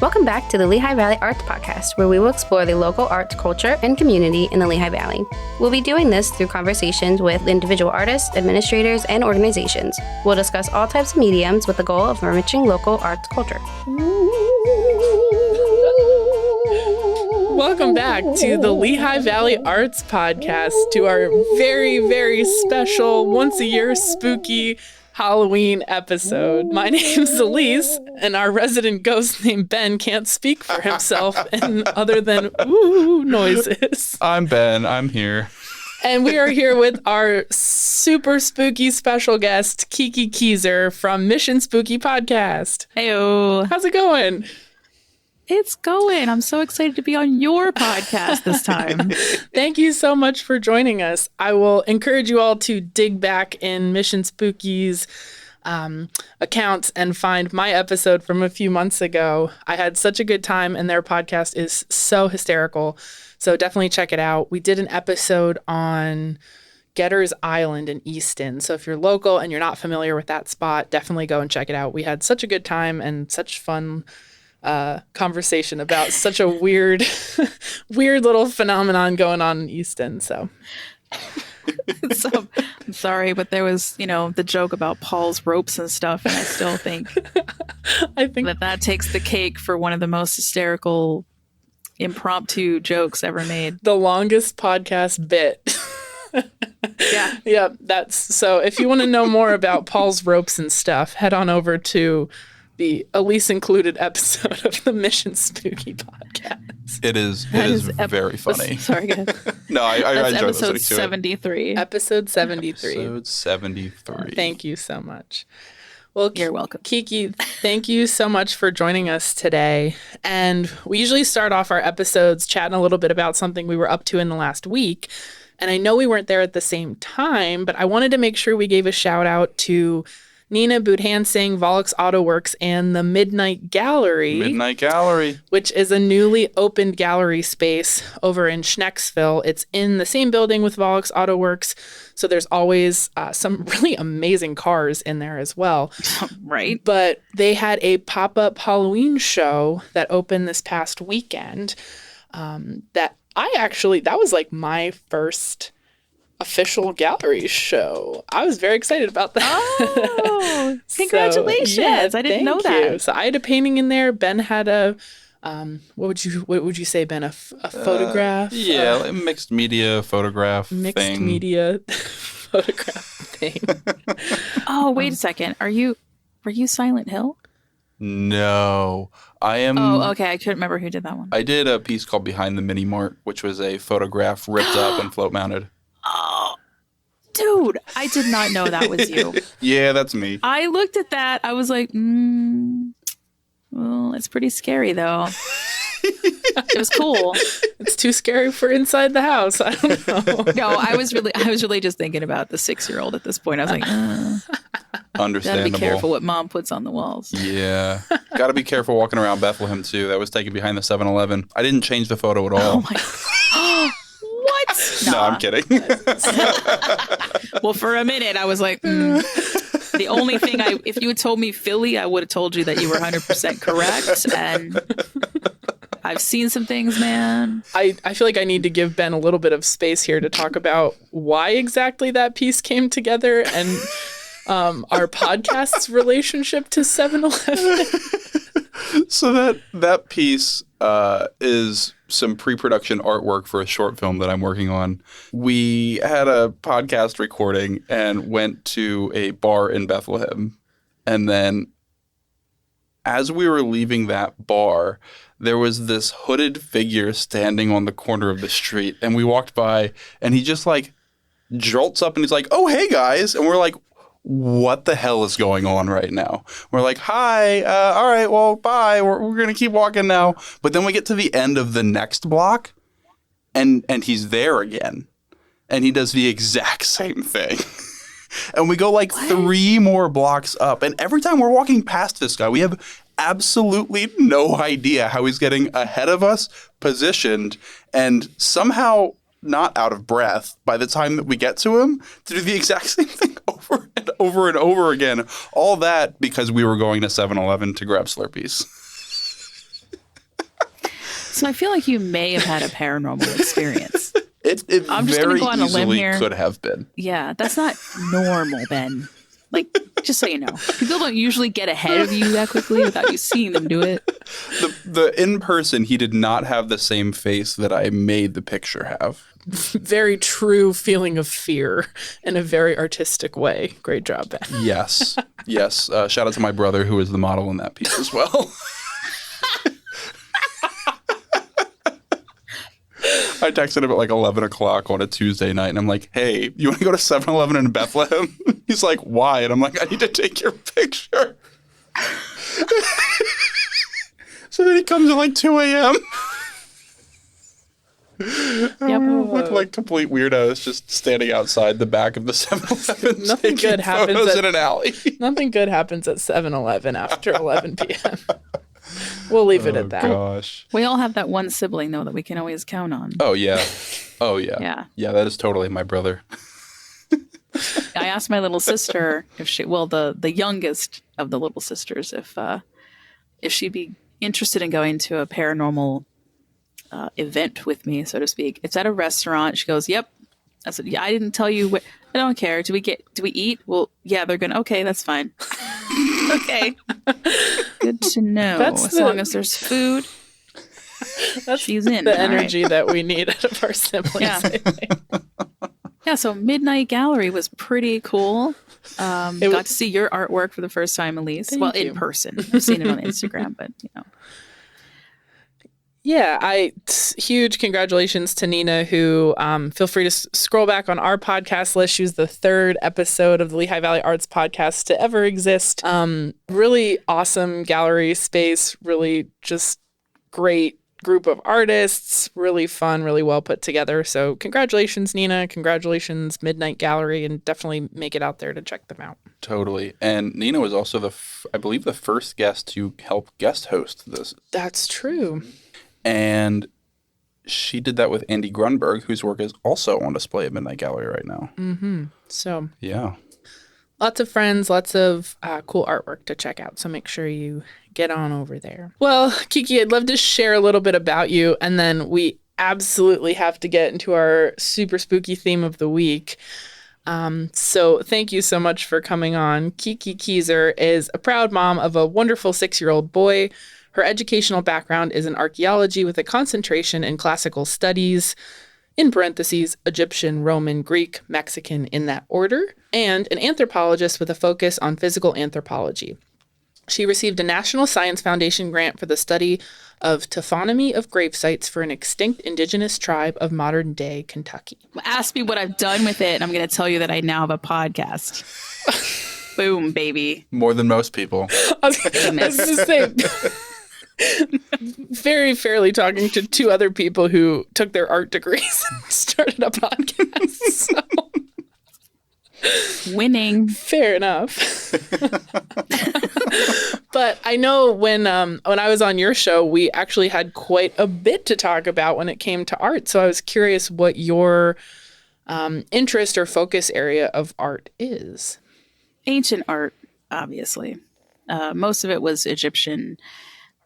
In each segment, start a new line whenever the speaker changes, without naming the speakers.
Welcome back to the Lehigh Valley Arts Podcast, where we will explore the local arts culture and community in the Lehigh Valley. We'll be doing this through conversations with individual artists, administrators, and organizations. We'll discuss all types of mediums with the goal of enriching local arts culture.
Welcome back to the Lehigh Valley Arts Podcast, to our very, very special, once-a-year spooky Halloween episode. My name's Elise, and our resident ghost named Ben can't speak for himself and other than ooh noises.
I'm Ben. I'm here.
And we are here with our super spooky special guest, Kiki Keyser from Mission Spooky Podcast.
Heyo.
How's it going?
It's going. I'm so excited to be on your podcast this time.
Thank you so much for joining us. I will encourage you all to dig back in Mission Spooky's accounts and find my episode from a few months ago. I had such a good time, and their podcast is so hysterical. So definitely check it out. We did an episode on Getter's Island in Easton. So if you're local and you're not familiar with that spot, definitely go and check it out. We had such a good time and such fun conversation about such a weird little phenomenon going on in Easton. So
I'm sorry, but there was, the joke about Paul's ropes and stuff, and I still think that takes the cake for one of the most hysterical impromptu jokes ever made.
The longest podcast bit. Yeah. That's so. If you want to know more about Paul's ropes and stuff, head on over to the Elise included episode of the Mission Spooky Podcast.
It is very funny.
Sorry, guys.
No, I enjoy listening to
73.
Episode 73.
Episode 73.
Thank you so much. Well,
you're welcome.
Kiki, thank you so much for joining us today. And we usually start off our episodes chatting a little bit about something we were up to in the last week. And I know we weren't there at the same time, but I wanted to make sure we gave a shout out to Nina Budhansing, Volux Auto Works, and the Midnight Gallery.
Midnight Gallery.
Which is a newly opened gallery space over in Schnecksville. It's in the same building with Volux Auto Works, so there's always some really amazing cars in there as well.
Right.
But they had a pop-up Halloween show that opened this past weekend that was like my first official gallery show. I was very excited about that.
Oh, congratulations. I didn't know that.
So I had a painting in there. Ben had a what would you say, Ben? A photograph?
Like mixed media photograph
media photograph thing.
Oh, wait a second. Were you Silent Hill?
No. I am.
Oh, okay. I couldn't remember who did that one.
I did a piece called Behind the Mini Mart, which was a photograph ripped up and float mounted.
Oh, dude, I did not know that was you.
Yeah, that's me.
I looked at that. I was like, well, it's pretty scary, though. It was cool.
It's too scary for inside the house. I don't know.
No, I was really just thinking about the 6-year-old at this point. I was like,
understandable.
Gotta be careful what mom puts on the walls.
Yeah. Gotta be careful walking around Bethlehem, too. That was taken behind the 7-Eleven. I didn't change the photo at all.
Oh, my God. What?
No, I'm kidding.
Well, for a minute, I was like, the only thing if you had told me Philly, I would have told you that you were 100% correct. And I've seen some things, man.
I feel like I need to give Ben a little bit of space here to talk about why exactly that piece came together and our podcast's relationship to 7-Eleven.
So that piece is some pre-production artwork for a short film that I'm working on. We had a podcast recording and went to a bar in Bethlehem. And then as we were leaving that bar, there was this hooded figure standing on the corner of the street. And we walked by and he just like jolts up and he's like, "Oh, hey guys." And we're like, what the hell is going on right now? We're like, hi, all right, well, bye. We're going to keep walking now. But then we get to the end of the next block and he's there again. And he does the exact same thing. And we go like 3 more blocks up. And every time we're walking past this guy, we have absolutely no idea how he's getting ahead of us, positioned, and somehow not out of breath by the time that we get to him to do the exact same thing over and over and over again. All that because we were going to 7-Eleven to grab Slurpees.
So I feel like you may have had a paranormal experience.
It
I'm just
very
gonna go on a limb
easily
here.
could have been.
Yeah, that's not normal, Ben. Like, just so you know, people don't usually get ahead of you that quickly without you seeing them do it.
The in person, he did not have the same face that I made the picture have.
Very true feeling of fear in a very artistic way. Great job, Ben.
Yes. Yes. Shout out to my brother who is the model in that piece as well. I texted him at like 11 o'clock on a Tuesday night, and I'm like, hey, you want to go to 7-Eleven in Bethlehem? He's like, why? And I'm like, I need to take your picture. So then he comes at like 2 a.m. Look like complete weirdos just standing outside the back of the 7-Eleven.
Nothing good happens
in an alley.
Nothing good happens at 7-Eleven after 11 p.m. We'll leave it at that.
Gosh.
We all have that one sibling, though, that we can always count on.
Oh, yeah. Oh, yeah.
Yeah.
Yeah, that is totally my brother.
I asked my little sister if she, well, the youngest of the little sisters, if she'd be interested in going to a paranormal event with me, so to speak. It's at a restaurant. She goes, yep. I said, yeah, I didn't tell you what. I don't care. Do we eat? Well, yeah, they're gonna. Okay, that's fine. Okay. Good to know. As long as there's food, she's in.
The energy that we need out of our siblings.
Yeah.
I think.
Yeah. So Midnight Gallery was pretty cool. Got to see your artwork for the first time, Elise.
Thank you.
In person. I've seen it on Instagram, but you know.
Yeah, huge congratulations to Nina, who feel free to scroll back on our podcast list. She was the third episode of the Lehigh Valley Arts podcast to ever exist. Really awesome gallery space, really just great group of artists, really fun, really well put together. So congratulations, Nina. Congratulations, Midnight Gallery, and definitely make it out there to check them out.
Totally. And Nina was also I believe the first guest to help guest host this.
That's true.
And she did that with Andy Grunberg, whose work is also on display at Midnight Gallery right now.
Mm-hmm. So
yeah,
lots of friends, lots of cool artwork to check out. So make sure you get on over there. Well, Kiki, I'd love to share a little bit about you, and then we absolutely have to get into our super spooky theme of the week. So thank you so much for coming on. Kiki Keyser is a proud mom of a wonderful 6-year-old boy. Her educational background is in archaeology with a concentration in classical studies, in parentheses, Egyptian, Roman, Greek, Mexican in that order, and an anthropologist with a focus on physical anthropology. She received a National Science Foundation grant for the study of taphonomy of gravesites for an extinct indigenous tribe of modern-day Kentucky.
Ask me what I've done with it, and I'm going to tell you that I now have a podcast. Boom, baby.
more than most people.
I was going to say... very fairly talking to two other people who took their art degrees and started a podcast. So.
Winning.
Fair enough. But I know when I was on your show, we actually had quite a bit to talk about when it came to art. So I was curious what your interest or focus area of art is.
Ancient art, obviously. Most of it was Egyptian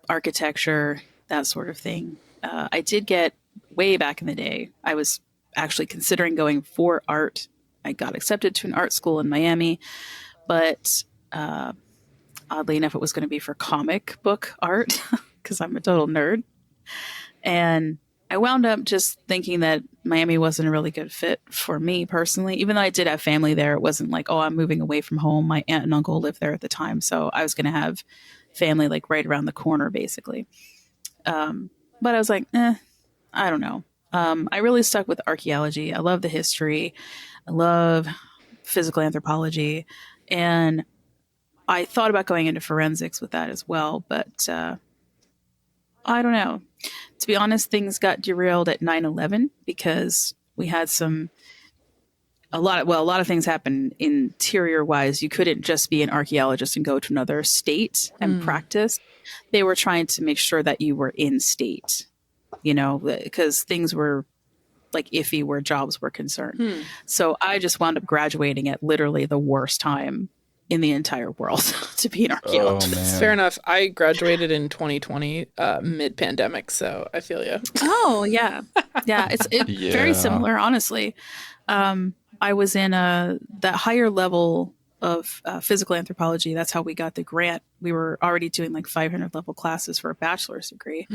architecture, that sort of thing. I did get way back in the day. I was actually considering going for art. I got accepted to an art school in Miami, but oddly enough, it was going to be for comic book art because I'm a total nerd. And I wound up just thinking that Miami wasn't a really good fit for me personally. Even though I did have family there, it wasn't like, oh, I'm moving away from home. My aunt and uncle lived there at the time, so I was going to have family like right around the corner basically. But I was like, I don't know. I really stuck with archaeology. I love the history. I love physical anthropology. And I thought about going into forensics with that as well, but I don't know. To be honest, things got derailed at 9/11 because we had a lot of things happened interior wise. You couldn't just be an archaeologist and go to another state and practice. They were trying to make sure that you were in state, because things were like iffy where jobs were concerned. So I just wound up graduating at literally the worst time in the entire world to be an archaeologist.
man.
Fair enough. I graduated in 2020, mid-pandemic, so I feel you.
Oh, yeah. Yeah, it's
Yeah.
very similar, honestly. I was in that higher level of physical anthropology. That's how we got the grant. We were already doing like 500 level classes for a bachelor's degree.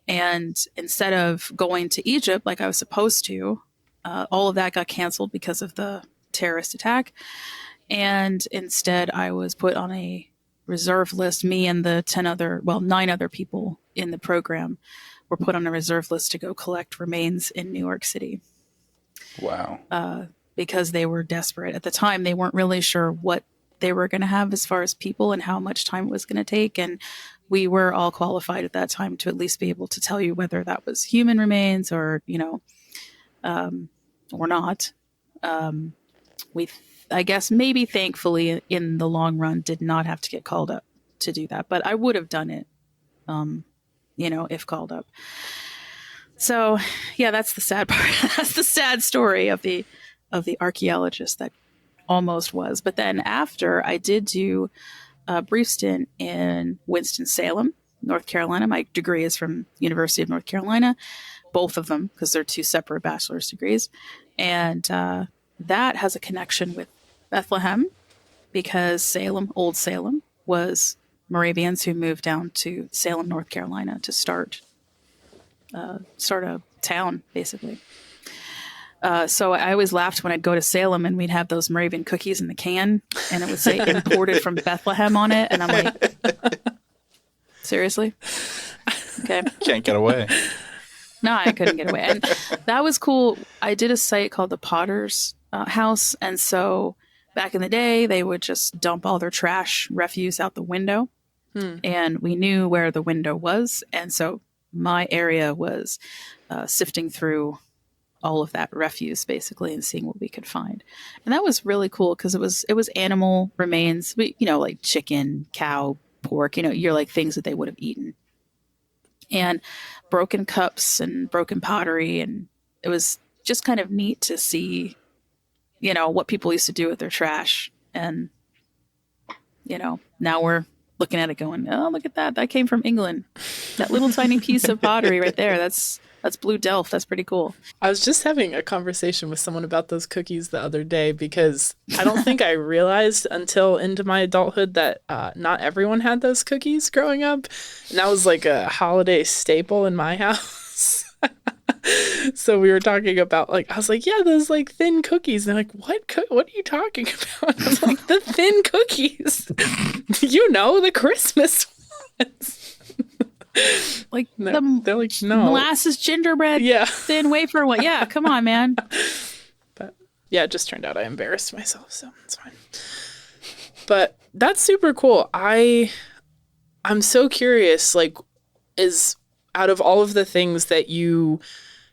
And instead of going to Egypt like I was supposed to, all of that got canceled because of the terrorist attack. And instead, I was put on a reserve list. Me and the 9 other people in the program were put on a reserve list to go collect remains in New York City.
Wow.
Because they were desperate. At the time, they weren't really sure what they were going to have as far as people and how much time it was going to take. And we were all qualified at that time to at least be able to tell you whether that was human remains or, or not. I guess maybe thankfully in the long run did not have to get called up to do that, but I would have done it, if called up. So yeah, that's the sad part. That's the sad story of the archaeologist that almost was. But then after, I did do a brief stint in Winston-Salem, North Carolina. My degree is from University of North Carolina, both of them, because they're 2 separate bachelor's degrees. And that has a connection with Bethlehem, because Old Salem, was Moravians who moved down to Salem, North Carolina to start a town, basically. So I always laughed when I'd go to Salem and we'd have those Moravian cookies in the can, and it would say imported from Bethlehem on it. And I'm like, seriously? Okay.
Can't get away.
No, I couldn't get away. And that was cool. I did a site called the Potter's House. And so back in the day, they would just dump all their trash refuse out the window. And we knew where the window was. And so my area was sifting through all of that refuse, basically, and seeing what we could find. And that was really cool because it was animal remains, like chicken, cow, pork, you're like things that they would have eaten. And broken cups and broken pottery. And it was just kind of neat to see, what people used to do with their trash. And, now we're looking at it going, oh, look at that. That came from England. That little tiny piece of pottery right there. That's Blue Delft. That's pretty cool.
I was just having a conversation with someone about those cookies the other day, because I don't think I realized until into my adulthood that not everyone had those cookies growing up. And that was like a holiday staple in my house. So we were talking about, I was like, yeah, those thin cookies. And they're like, what are you talking about? I was like, the thin cookies. The Christmas ones. They're like, no.
Molasses gingerbread, thin wafer one. Yeah, come on, man.
But yeah, it just turned out I embarrassed myself, so it's fine. But that's super cool. I'm so curious, is out of all of the things that you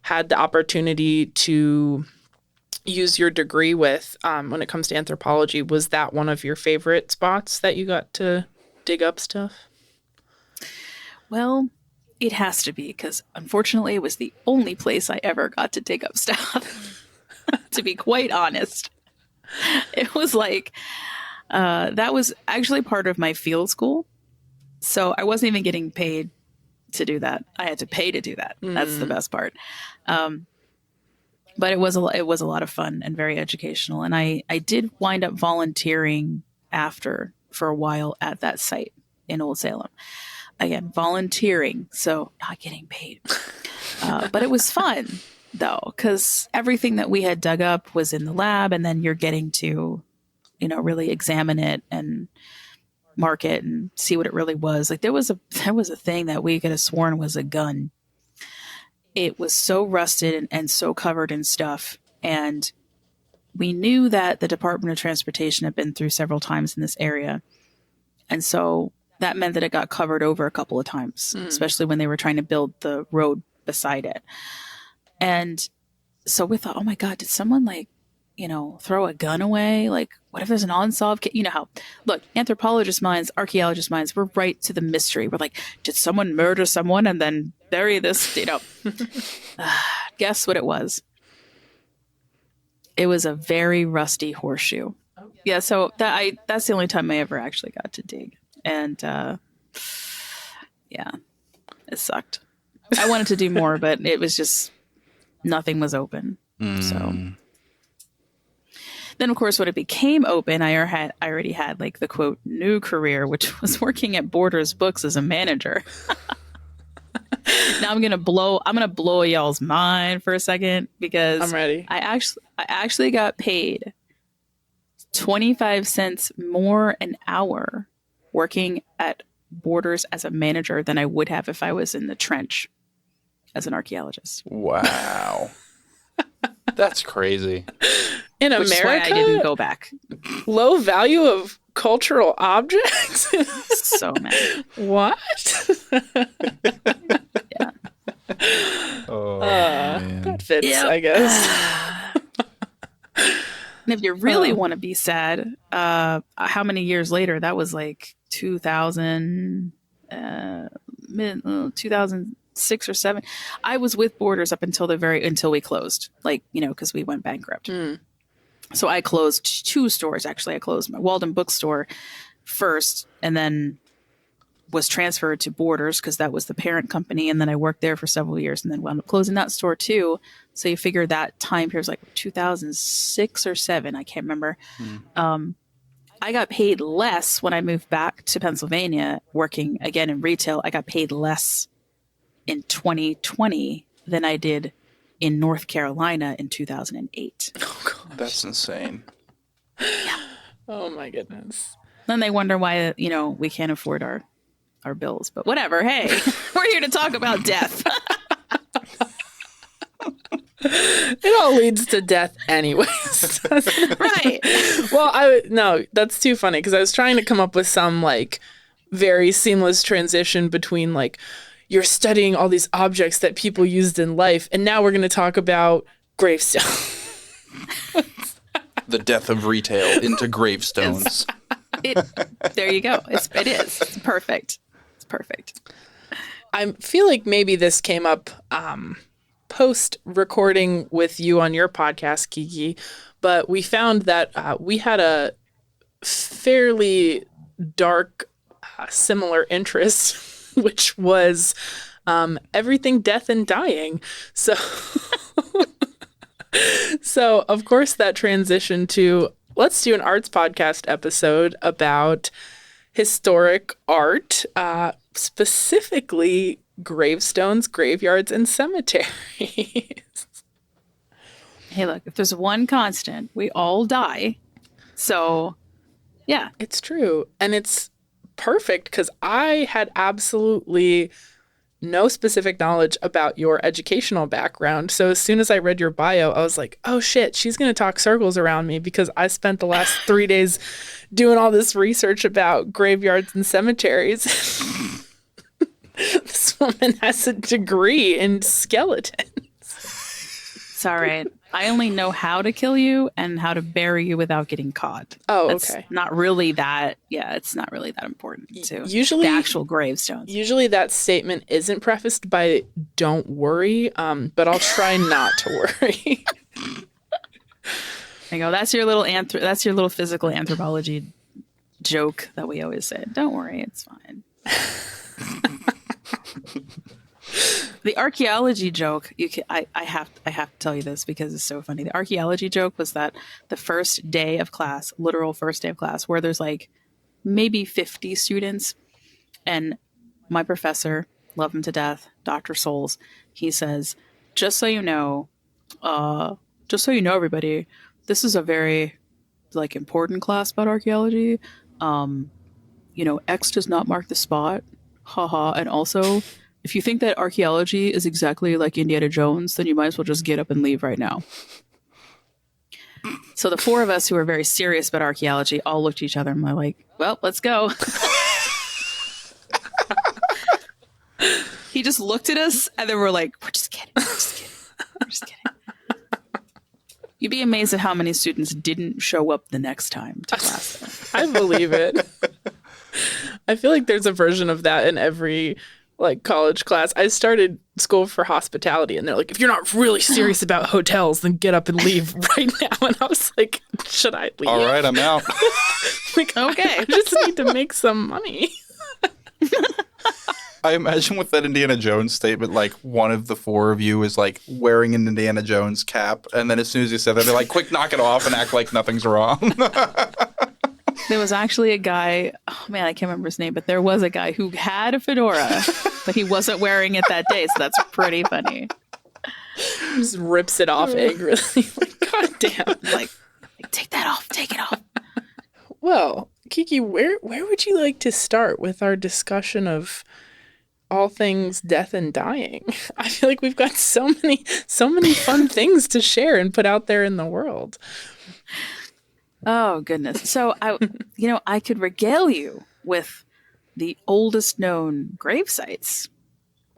had the opportunity to use your degree with, when it comes to anthropology, was that one of your favorite spots that you got to dig up stuff?
Well, it has to be, because unfortunately it was the only place I ever got to dig up stuff, to be quite honest. It was that was actually part of my field school. So I wasn't even getting paid to do that. I had to pay to do that. That's the best part. But it was a lot of fun and very educational. And I did wind up volunteering after for a while at that site in Old Salem. Again, volunteering, so not getting paid. But it was fun, though, because everything that we had dug up was in the lab, and then you're getting to, really examine it and mark it and see what it really was. There was a thing that we could have sworn was a gun. It was so rusted and so covered in stuff, and we knew that the Department of Transportation had been through several times in this area, and so that meant that it got covered over a couple of times, especially when they were trying to build the road beside it. And so we thought, oh my God, did someone throw a gun away? What if there's an unsolved case? Look, anthropologist minds, archaeologist minds, we're right to the mystery. We're like, did someone murder someone and then bury this? Guess what it was? It was a very rusty horseshoe. Yeah, so that's the only time I ever actually got to dig. And yeah, it sucked. I wanted to do more, but it was just nothing was open. So then, of course, when it became open, I already had like the quote new career, which was working at Borders Books as a manager. Now I'm gonna blow y'all's mind for a second because
I'm ready.
I actually got paid 25 cents more an hour working at Borders as a manager than I would have if I was in the trench as an archaeologist.
Wow. That's crazy.
In
Which
America,
is why I didn't go back.
low value of cultural objects?
So mad.
What?
Yeah.
Oh, man.
That fits,
Yep.
I guess.
And if you really want to be sad, how many years later? That was like 2006 or 7. I was with Borders up until we closed, like, because we went bankrupt. So I closed 2 stores. Actually, I closed my Walden bookstore first, and then was transferred to Borders because that was the parent company. And then I worked there for several years and then wound up closing that store too. So you figure that time period was like 2006 or 7. I can't remember. I got paid less when I moved back to Pennsylvania working again in retail. I got paid less in 2020 than I did in North Carolina in 2008.
Oh, gosh.
That's insane.
Yeah.
Oh, my goodness.
Then they wonder why, we can't afford our bills. But whatever. Hey, we're here to talk about death.
It all leads to death anyways.
Right.
Well, no, that's too funny because I was trying to come up with some like very seamless transition between like you're studying all these objects that people used in life, and now we're going to talk about gravestones.
The death of retail into gravestones.
There you go. It is. It's perfect. It's perfect.
I feel like maybe this came up post recording with you on your podcast, Kiki, but we found that we had a fairly dark, similar interest, which was everything death and dying. So, so of course that transitioned to let's do an arts podcast episode about historic art, specifically gravestones, graveyards, and cemeteries.
Hey, look, if there's one constant, we all die. So, yeah.
It's true. And it's perfect because I had absolutely no specific knowledge about your educational background. So as soon as I read your bio, I was like, oh shit, she's going to talk circles around me because I spent the last 3 days doing all this research about graveyards and cemeteries. This woman has a degree in skeletons.
It's all right. I only know how to kill you and how to bury you without getting caught.
Oh,
That's
okay.
not really that. Yeah, it's not really that important to
Usually,
the actual gravestones.
Usually that statement isn't prefaced by "don't worry," but I'll try not to worry.
There you go. That's your little physical anthropology joke that we always say. Don't worry, it's fine. The archaeology joke, I have to tell you this because it's so funny. The archaeology joke was that the first day of class, literal first day of class, where there's like maybe 50 students, and my professor, love him to death, Dr. Souls, he says, just so you know, everybody, this is a very like important class about archaeology. X does not mark the spot. Haha. And also, if you think that archaeology is exactly like Indiana Jones, then you might as well just get up and leave right now. So the 4 of us who are very serious about archaeology all looked at each other and were like, well, let's go. He just looked at us and then we're like, we're just kidding. You'd be amazed at how many students didn't show up the next time to class.
I believe it. I feel like there's a version of that in every like college class. I started school for hospitality, and they're like, if you're not really serious about hotels, then get up and leave right now. And I was like, should I leave?
All right, I'm out.
Like, okay, I just need to make some money.
I imagine with that Indiana Jones statement, like one of the four of you is like wearing an Indiana Jones cap, and then as soon as you said that, they're like, quick, knock it off and act like nothing's wrong.
There was actually a guy, oh man, I can't remember his name, but there was a guy who had a fedora, but he wasn't wearing it that day, so that's pretty funny.
Just rips it off angrily. Like, God damn.
Like, take that off, take it off.
Well, Kiki, where would you like to start with our discussion of all things death and dying? I feel like we've got so many fun things to share and put out there in the world.
Oh, goodness. So, I could regale you with the oldest known grave sites.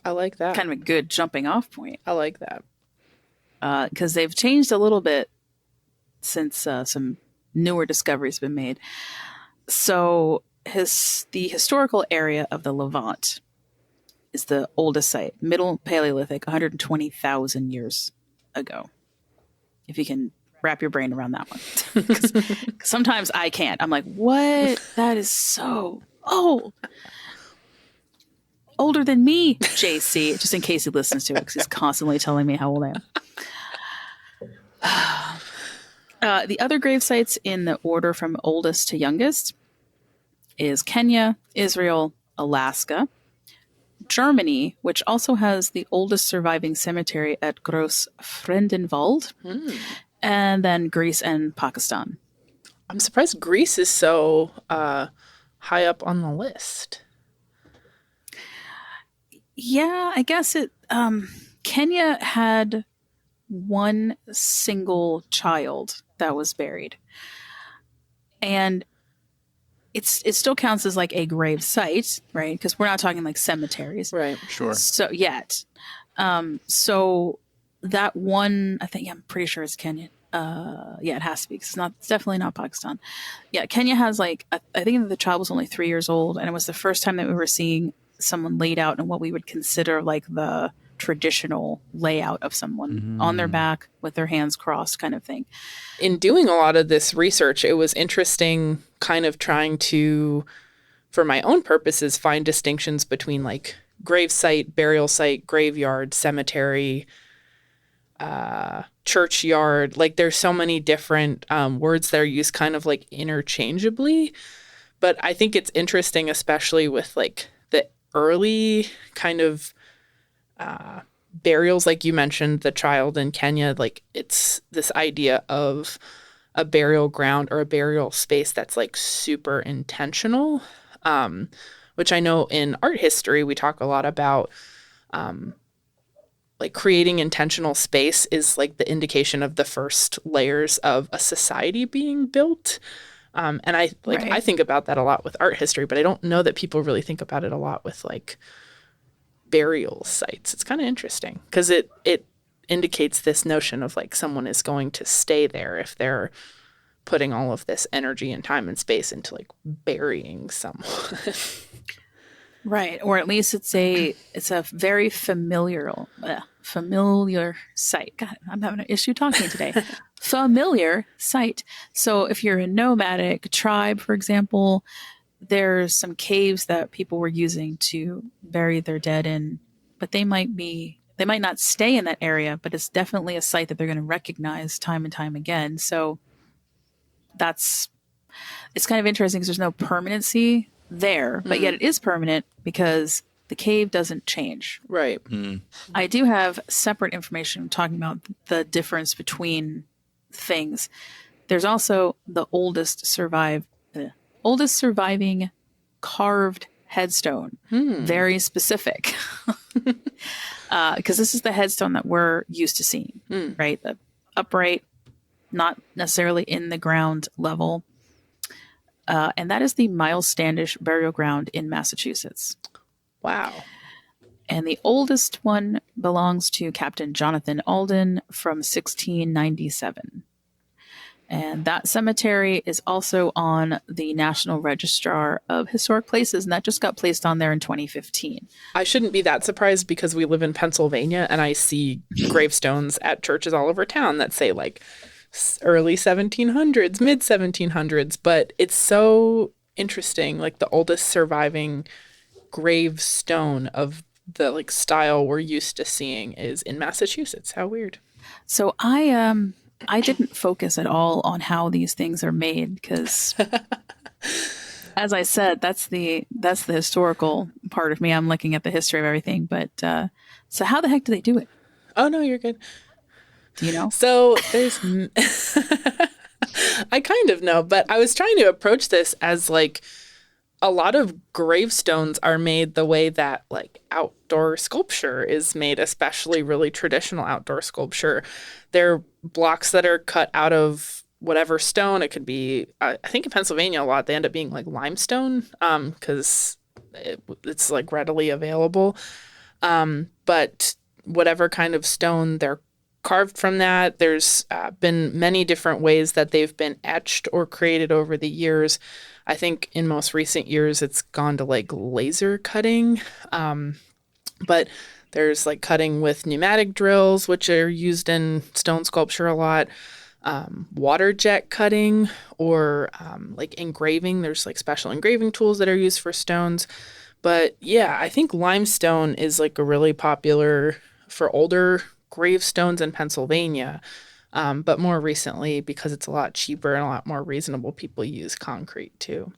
I like that.
Kind of a good jumping off point.
I like that.
Because they've changed a little bit since some newer discoveries have been made. So, the historical area of the Levant is the oldest site, Middle Paleolithic, 120,000 years ago. If you can wrap your brain around that one. 'Cause sometimes I can't. I'm like, what? That is so old. Older than me, JC, just in case he listens to it, because he's constantly telling me how old I am. The other grave sites in the order from oldest to youngest is Kenya, Israel, Alaska, Germany, which also has the oldest surviving cemetery at Gross Frendenwald, and then Greece and Pakistan.
I'm surprised Greece is so high up on the list.
Yeah, I guess it. Kenya had one single child that was buried, and it still counts as like a grave site, right? Because we're not talking like cemeteries,
Right?
Sure.
So yet, so that one, I'm pretty sure it's Kenya. Yeah, it has to be because it's definitely not Pakistan. Yeah, Kenya has like I think the child was only 3 years old, and it was the first time that we were seeing someone laid out in what we would consider like the traditional layout of someone on their back with their hands crossed, kind of thing.
In doing a lot of this research, it was interesting, kind of trying to, for my own purposes, find distinctions between like grave site, burial site, graveyard, cemetery, churchyard. Like there's so many different words that are used kind of like interchangeably. But I think it's interesting, especially with like the early kind of burials, like you mentioned, the child in Kenya, like it's this idea of a burial ground or a burial space that's like super intentional, which I know in art history, we talk a lot about like creating intentional space is like the indication of the first layers of a society being built. And I think about that a lot with art history, but I don't know that people really think about it a lot with like burial sites. It's kind of interesting because it indicates this notion of like someone is going to stay there if they're putting all of this energy and time and space into like burying someone.
Right. Or at least it's a very familiar site. God, I'm having an issue talking today. Familiar site. So if you're a nomadic tribe, for example, there's some caves that people were using to bury their dead in, but they might not stay in that area, but it's definitely a site that they're going to recognize time and time again. So it's kind of interesting because there's no permanency there, but yet it is permanent because the cave doesn't change.
Right.
I do have separate information talking about the difference between things. There's also the oldest surviving carved headstone. Very specific. Because this is the headstone that we're used to seeing, right? The upright, not necessarily in the ground level. And that is the Miles Standish Burial Ground in Massachusetts.
Wow.
And the oldest one belongs to Captain Jonathan Alden from 1697. And that cemetery is also on the National Register of Historic Places, and that just got placed on there in 2015.
I shouldn't be that surprised because we live in Pennsylvania and I see gravestones at churches all over town that say like early 1700s, mid 1700s, but it's so interesting. Like the oldest surviving gravestone of the like style we're used to seeing is in Massachusetts. How weird.
So I didn't focus at all on how these things are made because, as I said, that's the historical part of me. I'm looking at the history of everything. But so how the heck do they do it?
Oh, no, you're good.
Do you know?
So there's, I kind of know, but I was trying to approach this as like a lot of gravestones are made the way that like outdoor sculpture is made, especially really traditional outdoor sculpture. They're blocks that are cut out of whatever stone. It could be, I think in Pennsylvania a lot, they end up being like limestone because it's like readily available. But whatever kind of stone they're carved from that, there's been many different ways that they've been etched or created over the years. I think in most recent years, it's gone to like laser cutting. But there's like cutting with pneumatic drills, which are used in stone sculpture a lot. Water jet cutting or like engraving. There's like special engraving tools that are used for stones. But yeah, I think limestone is like a really popular for older gravestones in Pennsylvania. But more recently, because it's a lot cheaper and a lot more reasonable, people use concrete too.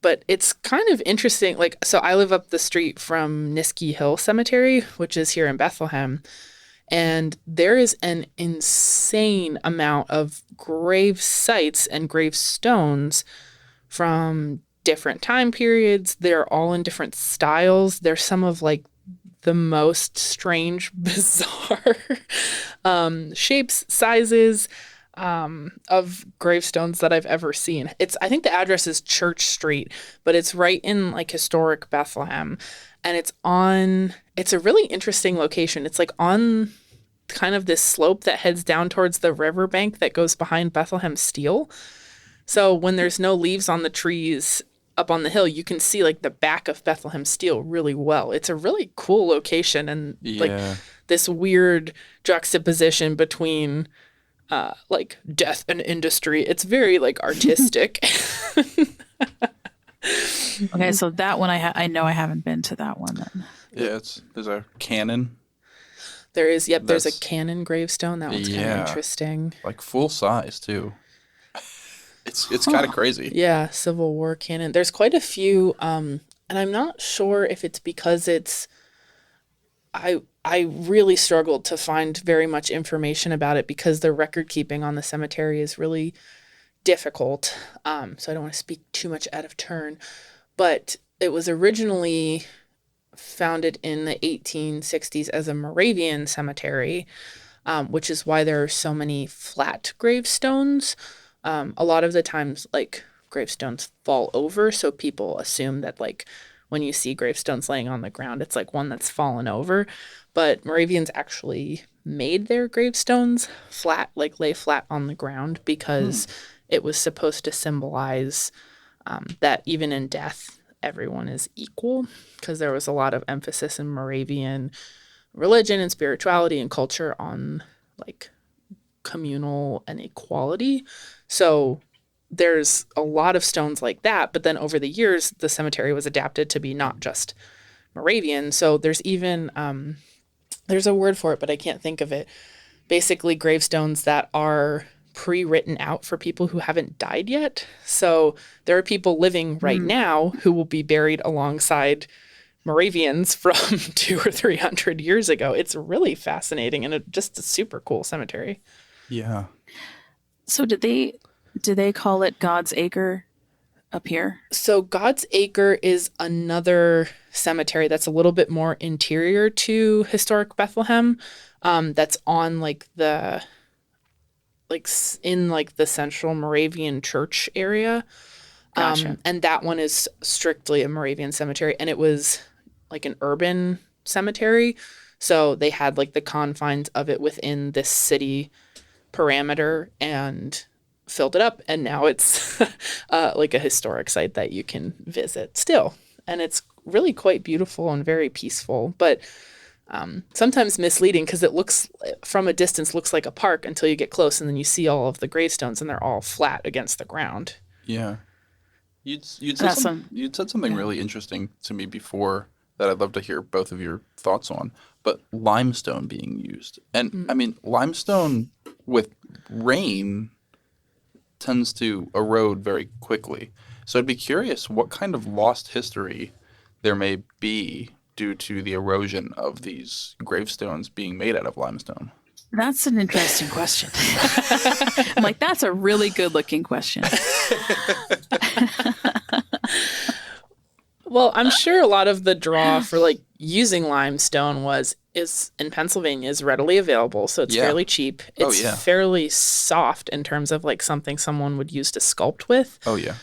But it's kind of interesting. Like, so I live up the street from Niskey Hill Cemetery, which is here in Bethlehem. And there is an insane amount of grave sites and gravestones from different time periods. They're all in different styles. They're some of like the most strange, bizarre shapes, sizes of gravestones that I've ever seen. I think the address is Church Street, but it's right in like historic Bethlehem. And it's a really interesting location. It's like on kind of this slope that heads down towards the riverbank that goes behind Bethlehem Steel. So when there's no leaves on the trees up on the hill, you can see like the back of Bethlehem Steel really well. It's a really cool location and like this weird juxtaposition between like death and industry. It's very like artistic.
Okay, so that one I know I haven't been to that one then.
Yeah, there's a cannon.
There is, there's a cannon gravestone. That one's kind of interesting.
Like full size too. It's kind of crazy.
Yeah, Civil War cannon. There's quite a few, and I'm not sure if it's because I really struggled to find very much information about it because the record keeping on the cemetery is really difficult. So I don't want to speak too much out of turn. But it was originally founded in the 1860s as a Moravian cemetery, which is why there are so many flat gravestones. A lot of the times, like, gravestones fall over, so people assume that, like, when you see gravestones laying on the ground, it's, like, one that's fallen over. But Moravians actually made their gravestones flat, like, lay flat on the ground because it was supposed to symbolize that even in death, everyone is equal, because there was a lot of emphasis in Moravian religion and spirituality and culture on, like, communal and equality. So there's a lot of stones like that, but then over the years, the cemetery was adapted to be not just Moravian. So there's even, there's a word for it, but I can't think of it. Basically gravestones that are pre-written out for people who haven't died yet. So there are people living right now who will be buried alongside Moravians from 200 or 300 years ago. It's really fascinating and just a super cool cemetery.
Yeah.
So did they call it God's Acre up here?
So God's Acre is another cemetery that's a little bit more interior to historic Bethlehem. That's on in the central Moravian church area.
Gotcha.
And that one is strictly a Moravian cemetery, and it was like an urban cemetery. So they had like the confines of it within this city parameter and filled it up. And now it's like a historic site that you can visit still. And it's really quite beautiful and very peaceful, but sometimes misleading because it looks from a distance looks like a park until you get close, and then you see all of the gravestones and they're all flat against the ground.
Yeah. You'd said something really interesting to me before that I'd love to hear both of your thoughts on, but limestone being used. And I mean, limestone with rain tends to erode very quickly. So I'd be curious what kind of lost history there may be due to the erosion of these gravestones being made out of limestone.
That's an interesting question. I'm like, that's a really good looking question.
Well, I'm sure a lot of the draw for like using limestone is in Pennsylvania is readily available, so it's fairly cheap. It's fairly soft in terms of like something someone would use to sculpt with.
Oh yeah.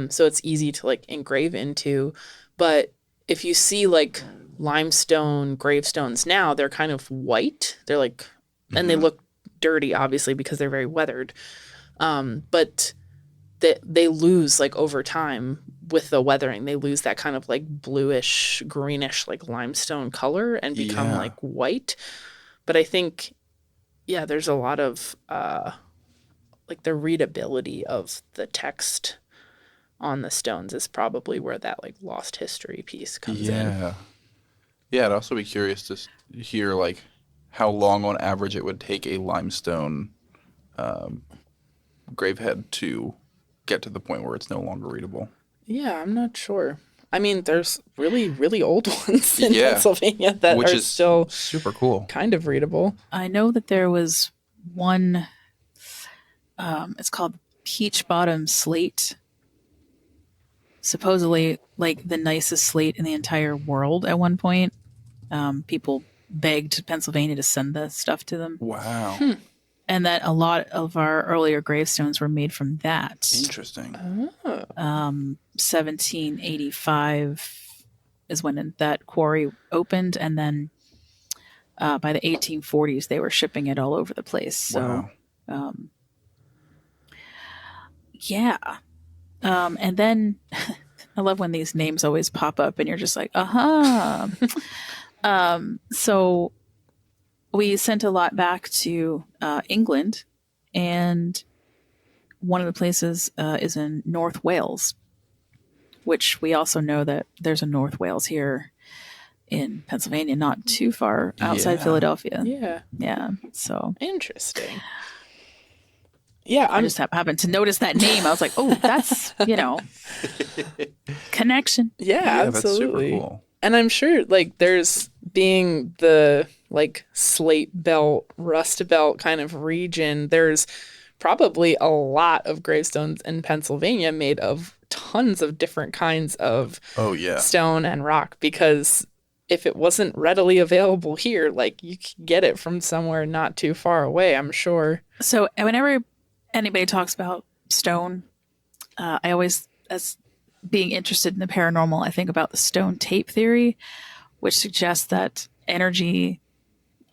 So it's easy to like engrave into. But if you see like limestone gravestones now, they're kind of white. They're like, and they look dirty, obviously, because they're very weathered. But they lose like over time with the weathering. They lose that kind of like bluish, greenish, like limestone color and become like white. But I think, there's a lot of like the readability of the text on the stones is probably where that like lost history piece comes in.
Yeah, I'd also be curious to hear like how long on average it would take a limestone gravehead to get to the point where it's no longer readable.
Yeah, I'm not sure. I mean, there's really, really old ones in Pennsylvania that are still
super cool,
kind of readable.
I know that there was one, it's called Peach Bottom Slate. Supposedly like the nicest slate in the entire world at one point. People begged Pennsylvania to send the stuff to them.
Wow.
And that a lot of our earlier gravestones were made from that.
Interesting.
1785 is when that quarry opened, and then by the 1840s they were shipping it all over the place. So, and then I love when these names always pop up, and you're just like, so we sent a lot back to England, and one of the places is in North Wales, which we also know that there's a North Wales here in Pennsylvania, not too far outside Philadelphia. Yeah. So
interesting. Yeah,
I just happened to notice that name. I was like, oh, that's, connection.
Yeah, absolutely.
That's super cool.
And I'm sure like there's being the like slate belt, rust belt kind of region, there's probably a lot of gravestones in Pennsylvania made of tons of different kinds of stone and rock, because if it wasn't readily available here, like you could get it from somewhere not too far away, I'm sure.
So whenever anybody talks about stone, I always, as being interested in the paranormal, I think about the stone tape theory, which suggests that energy,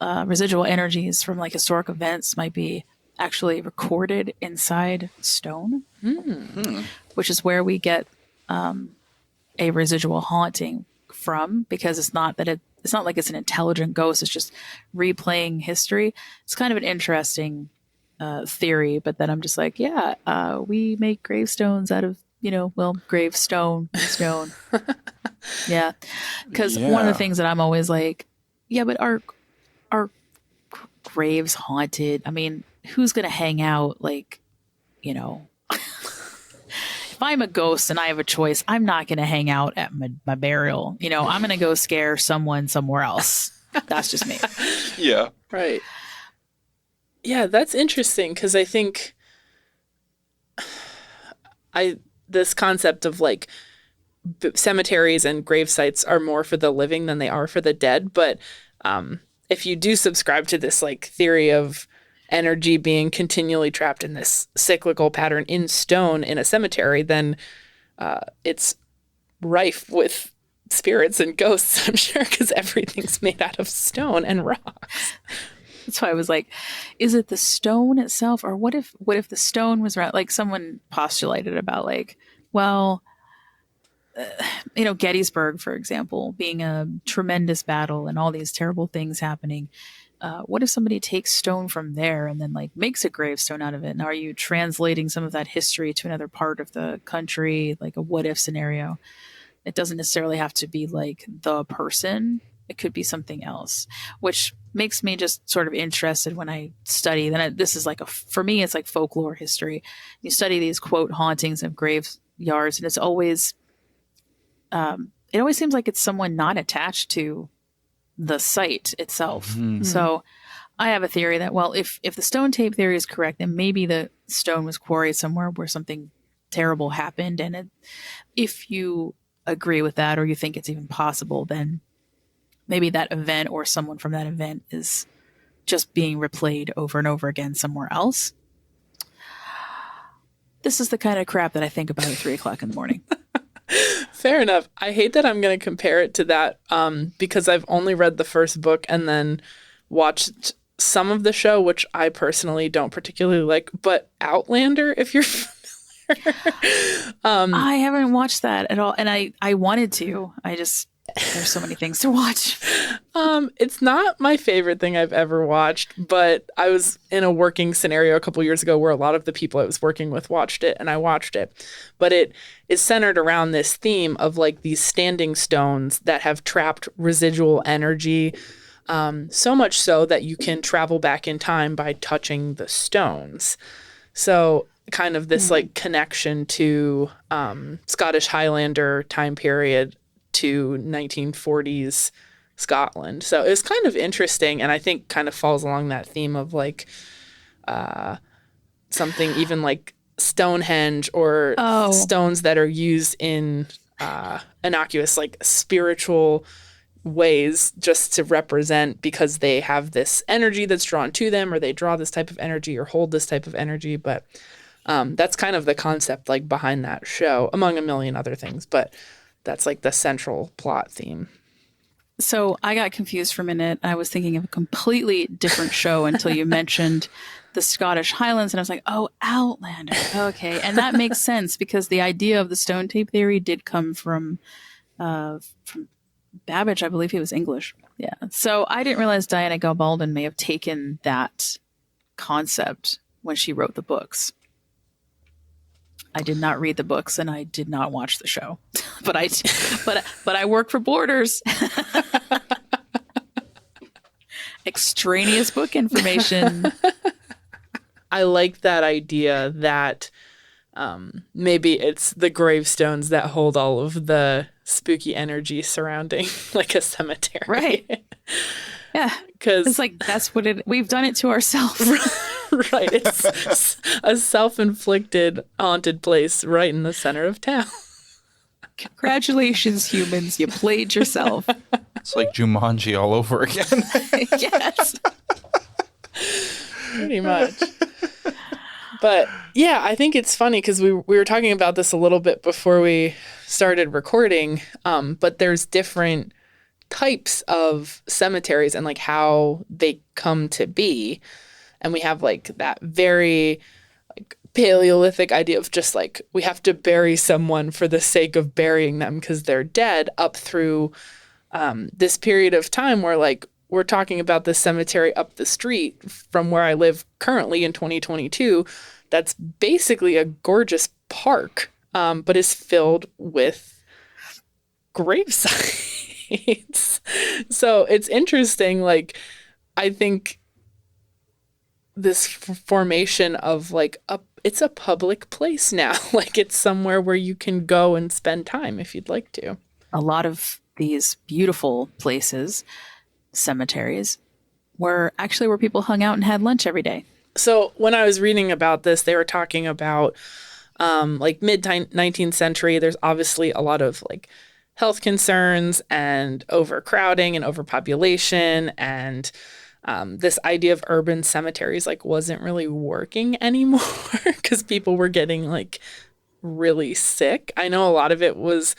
residual energies from like historic events might be actually recorded inside stone, which is where we get a residual haunting from, because it's not like it's an intelligent ghost. It's just replaying history. It's kind of an interesting theory, but then I'm just like, we make gravestones out of, gravestone, stone. Yeah. Because one of the things that I'm always like, but are graves haunted? I mean, who's going to hang out like, if I'm a ghost and I have a choice, I'm not going to hang out at my burial. I'm going to go scare someone somewhere else. That's just me.
Yeah.
Right. Yeah, that's interesting, because I think this concept of like cemeteries and grave sites are more for the living than they are for the dead. But if you do subscribe to this like theory of energy being continually trapped in this cyclical pattern in stone in a cemetery, then it's rife with spirits and ghosts, I'm sure, because everything's made out of stone and rocks.
That's why I was like, is it the stone itself, or what if the stone was right? Like someone postulated about like, well, Gettysburg, for example, being a tremendous battle and all these terrible things happening. What if somebody takes stone from there and then like makes a gravestone out of it? And are you translating some of that history to another part of the country, like a what if scenario? It doesn't necessarily have to be like the person. It could be something else, which makes me just sort of interested when I study. This is like for me, it's like folklore history. You study these quote hauntings of graveyards, and it's always, it always seems like it's someone not attached to the site itself. Mm-hmm. So I have a theory that, well, if the stone tape theory is correct, then maybe the stone was quarried somewhere where something terrible happened. And if you agree with that, or you think it's even possible, then maybe that event or someone from that event is just being replayed over and over again somewhere else. This is the kind of crap that I think about at 3:00 in the morning.
Fair enough. I hate that I'm going to compare it to that because I've only read the first book and then watched some of the show, which I personally don't particularly like, but Outlander, if you're familiar.
I haven't watched that at all, and I wanted to. There's so many things to watch.
It's not my favorite thing I've ever watched, but I was in a working scenario a couple years ago where a lot of the people I was working with watched it, and I watched it. But it is centered around this theme of like these standing stones that have trapped residual energy, so much so that you can travel back in time by touching the stones. So kind of this like connection to Scottish Highlander time period to 1940s Scotland. So it was kind of interesting, and I think kind of falls along that theme of like something even like Stonehenge or stones that are used in innocuous like spiritual ways just to represent, because they have this energy that's drawn to them, or they draw this type of energy or hold this type of energy. But that's kind of the concept like behind that show, among a million other things. But that's like the central plot theme.
So I got confused for a minute. I was thinking of a completely different show until you mentioned the Scottish Highlands. And I was like, oh, Outlander. Okay. And that makes sense, because the idea of the stone tape theory did come from Babbage. I believe he was English. Yeah. So I didn't realize Diana Gabaldon may have taken that concept when she wrote the books. I did not read the books, and I did not watch the show, but I work for Borders. Extraneous book information.
I like that idea that maybe it's the gravestones that hold all of the spooky energy surrounding like a cemetery.
Right. Yeah. Because it's like, that's what we've done it to ourselves.
Right. It's a self-inflicted haunted place right in the center of town.
Congratulations, humans. You played yourself.
It's like Jumanji all over again.
Yes.
Pretty much. But yeah, I think it's funny because we were talking about this a little bit before we started recording, but there's different types of cemeteries and like how they come to be. And we have like that very like Paleolithic idea of just like we have to bury someone for the sake of burying them because they're dead, up through this period of time where like we're talking about this cemetery up the street from where I live currently in 2022. That's basically a gorgeous park, but is filled with gravesites. So it's interesting. Like, I think this formation of like it's a public place now. Like, it's somewhere where you can go and spend time if you'd like to.
A lot of these beautiful places, cemeteries, were actually where people hung out and had lunch every day.
So when I was reading about this, they were talking about like mid-19th century. There's obviously a lot of like health concerns and overcrowding and overpopulation, and this idea of urban cemeteries like wasn't really working anymore because people were getting like really sick. I know a lot of it was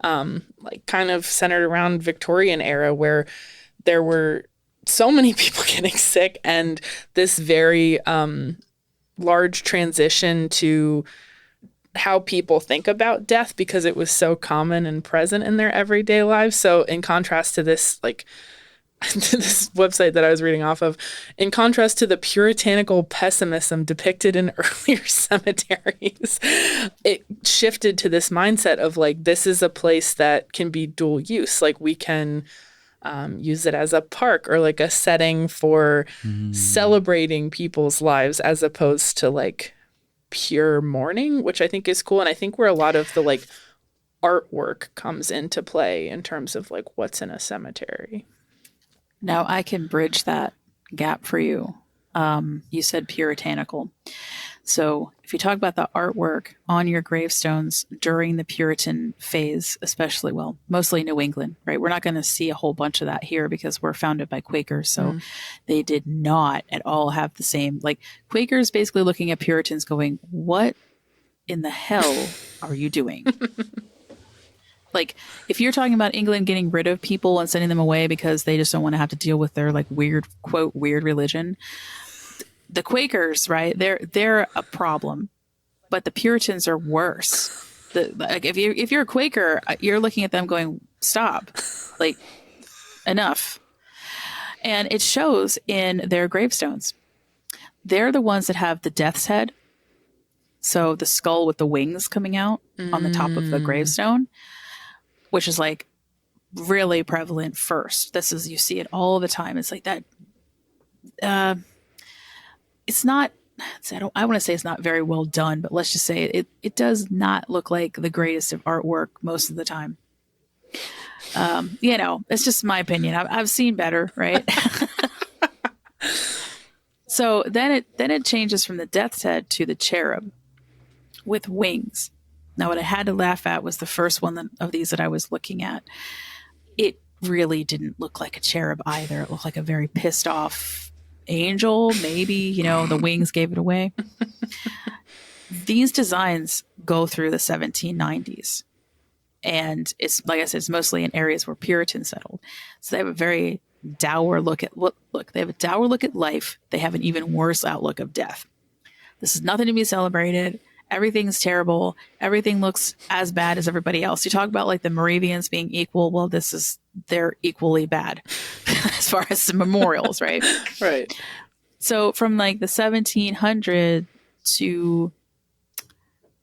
like kind of centered around Victorian era where there were so many people getting sick and this very large transition to how people think about death because it was so common and present in their everyday lives. So in contrast to this, like, this website that I was reading off of, in contrast to the puritanical pessimism depicted in earlier cemeteries, it shifted to this mindset of like, this is a place that can be dual use. Like we can use it as a park or like a setting for celebrating people's lives as opposed to like pure mourning, which I think is cool. And I think where a lot of the like artwork comes into play in terms of like what's in a cemetery.
Now I can bridge that gap for you. You said puritanical. So if you talk about the artwork on your gravestones during the Puritan phase, especially, well, mostly New England, right? We're not going to see a whole bunch of that here because we're founded by Quakers. So they did not at all have the same, like Quakers basically looking at Puritans going, what in the hell are you doing? Like, if you're talking about England getting rid of people and sending them away because they just don't want to have to deal with their like weird, quote, weird religion, the Quakers, right? They're a problem, but the Puritans are worse. Like if you're a Quaker, you're looking at them going, stop, like enough. And it shows in their gravestones. They're the ones that have the death's head. So the skull with the wings coming out on the top of the gravestone, which is like really prevalent first. This is, you see it all the time. It's like that. It's not, I want to say it's not very well done, but let's just say it does not look like the greatest of artwork most of the time. It's just my opinion. I've seen better, right? So then it changes from the death's head to the cherub with wings. Now, what I had to laugh at was the first one of these that I was looking at. It really didn't look like a cherub either. It looked like a very pissed off angel, maybe, the wings gave it away. These designs go through the 1790s. And it's, like I said, it's mostly in areas where Puritans settled. So they have a very dour look at they have a dour look at life. They have an even worse outlook of death. This is nothing to be celebrated. Everything's terrible. Everything looks as bad as everybody else. You talk about like the Moravians being equal. Well, they're equally bad as far as the memorials, right?
Right.
So from like the 1700 to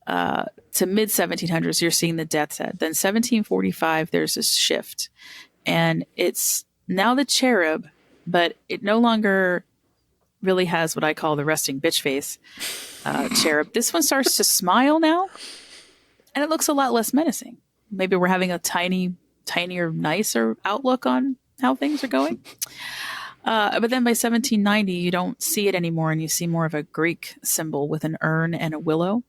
mid 1700s, you're seeing the death's head. Then 1745, there's this shift, and it's now the cherub, but it no longer really has what I call the resting bitch face cherub. This one starts to smile now, and it looks a lot less menacing. Maybe we're having a tinier, nicer outlook on how things are going. But then by 1790, you don't see it anymore, and you see more of a Greek symbol with an urn and a willow.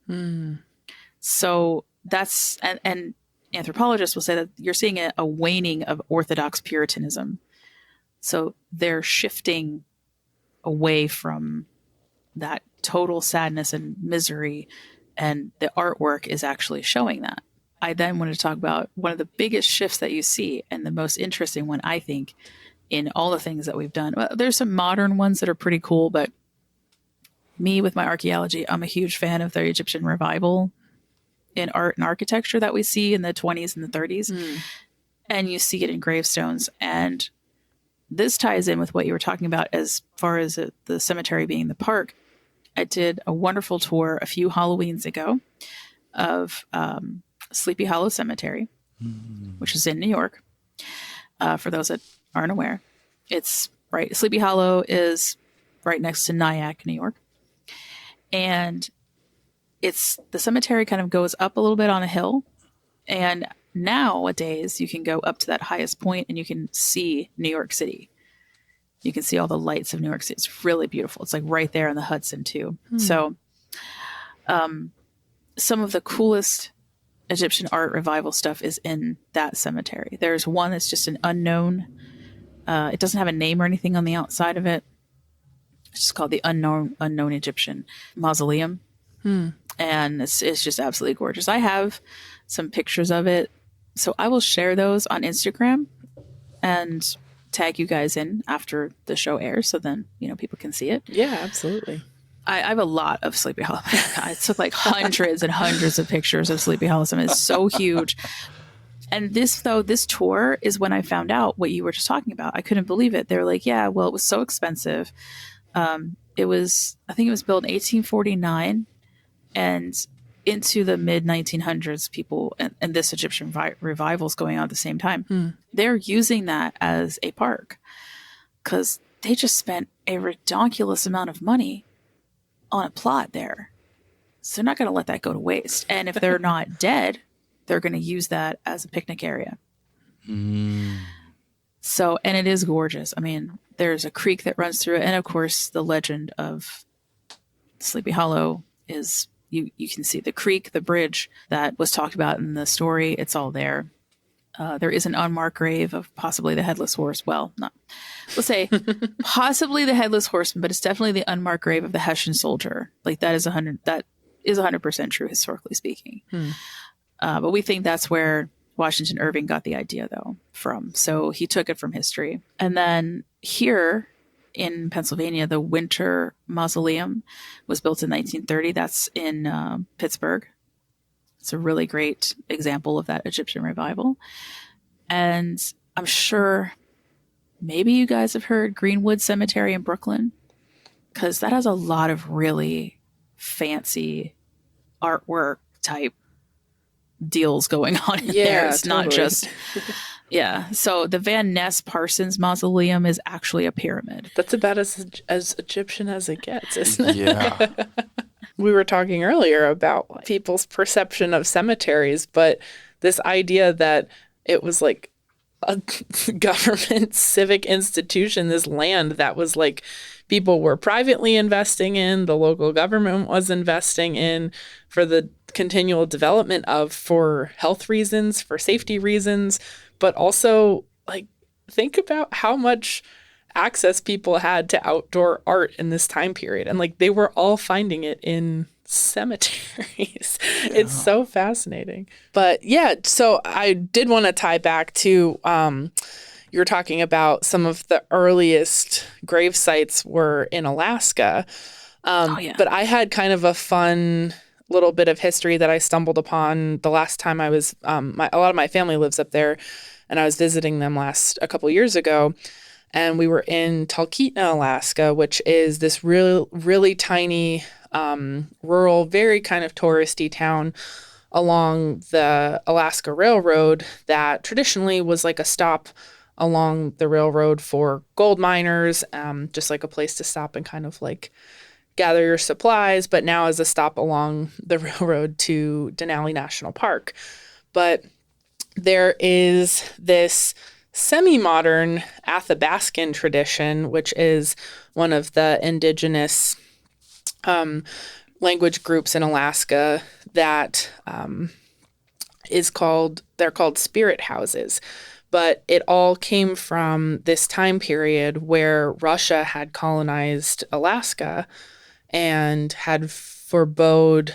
So that's, and anthropologists will say that you're seeing a waning of Orthodox Puritanism. So they're shifting away from that total sadness and misery, and the artwork is actually showing that. I then wanted to talk about one of the biggest shifts that you see, and the most interesting one, I think, in all the things that we've done. Well, there's some modern ones that are pretty cool, but me with my archaeology, I'm a huge fan of the Egyptian revival in art and architecture that we see in the 20s and the 30s. And you see it in gravestones. And this ties in with what you were talking about as far as the cemetery being the park. I did a wonderful tour a few Halloweens ago of Sleepy Hollow Cemetery, which is in New York. For those that aren't aware, it's right. Sleepy Hollow is right next to Nyack, New York. And the cemetery kind of goes up a little bit on a hill. And nowadays you can go up to that highest point and you can see New York City. You can see all the lights of New York City. It's really beautiful. It's like right there in the Hudson too. So some of the coolest Egyptian art revival stuff is in that cemetery. There's one that's just an unknown. It doesn't have a name or anything on the outside of it. It's just called the Unknown Egyptian Mausoleum. And it's just absolutely gorgeous. I have some pictures of it, so I will share those on Instagram. And tag you guys in after the show airs, so then people can see it.
Yeah, absolutely.
I have a lot of Sleepy Hollow. I took like hundreds and hundreds of pictures of Sleepy Hollow. I mean, it's so huge. And this tour is when I found out what you were just talking about. I couldn't believe it. They were like, yeah, well, it was so expensive. I think it was built in 1849, and into the mid 1900s, people and this Egyptian revival is going on at the same time. They're using that as a park because they just spent a ridiculous amount of money on a plot there. So they're not going to let that go to waste. And if they're not dead, they're going to use that as a picnic area. So, and it is gorgeous. I mean, there's a creek that runs through it. And of course, the legend of Sleepy Hollow is you can see the creek, the bridge that was talked about in the story. It's all there. There is an unmarked grave of possibly the headless horse. Well, let's say possibly the headless horseman, but it's definitely the unmarked grave of the Hessian soldier. Like that is 100% true historically speaking. But we think that's where Washington Irving got the idea though from. So he took it from history. And then here in Pennsylvania, the Winter Mausoleum was built in 1930. That's in Pittsburgh. It's a really great example of that Egyptian revival. And I'm sure maybe you guys have heard Greenwood Cemetery in Brooklyn, because that has a lot of really fancy artwork type deals going on in there. It's totally. Not just... Yeah. So the Van Ness Parsons Mausoleum is actually a pyramid.
That's about as Egyptian as it gets, isn't it?
Yeah.
We were talking earlier about people's perception of cemeteries, but this idea that it was like a government civic institution, this land that was like people were privately investing in, the local government was investing in for the continual development of, for health reasons, for safety reasons, but also like think about how much access people had to outdoor art in this time period. And like they were all finding it in cemeteries. Yeah. It's so fascinating. But yeah, so I did want to tie back to you were talking about some of the earliest grave sites were in Alaska. But I had kind of a fun little bit of history that I stumbled upon the last time I was, a lot of my family lives up there, and I was visiting them a couple years ago. And we were in Talkeetna, Alaska, which is this really tiny, rural, very kind of touristy town along the Alaska Railroad that traditionally was like a stop along the railroad for gold miners, just like a place to stop and kind of like gather your supplies, but now as a stop along the railroad to Denali National Park. But there is this semi-modern Athabascan tradition, which is one of the indigenous language groups in Alaska that they're called spirit houses. But it all came from this time period where Russia had colonized Alaska and had forbode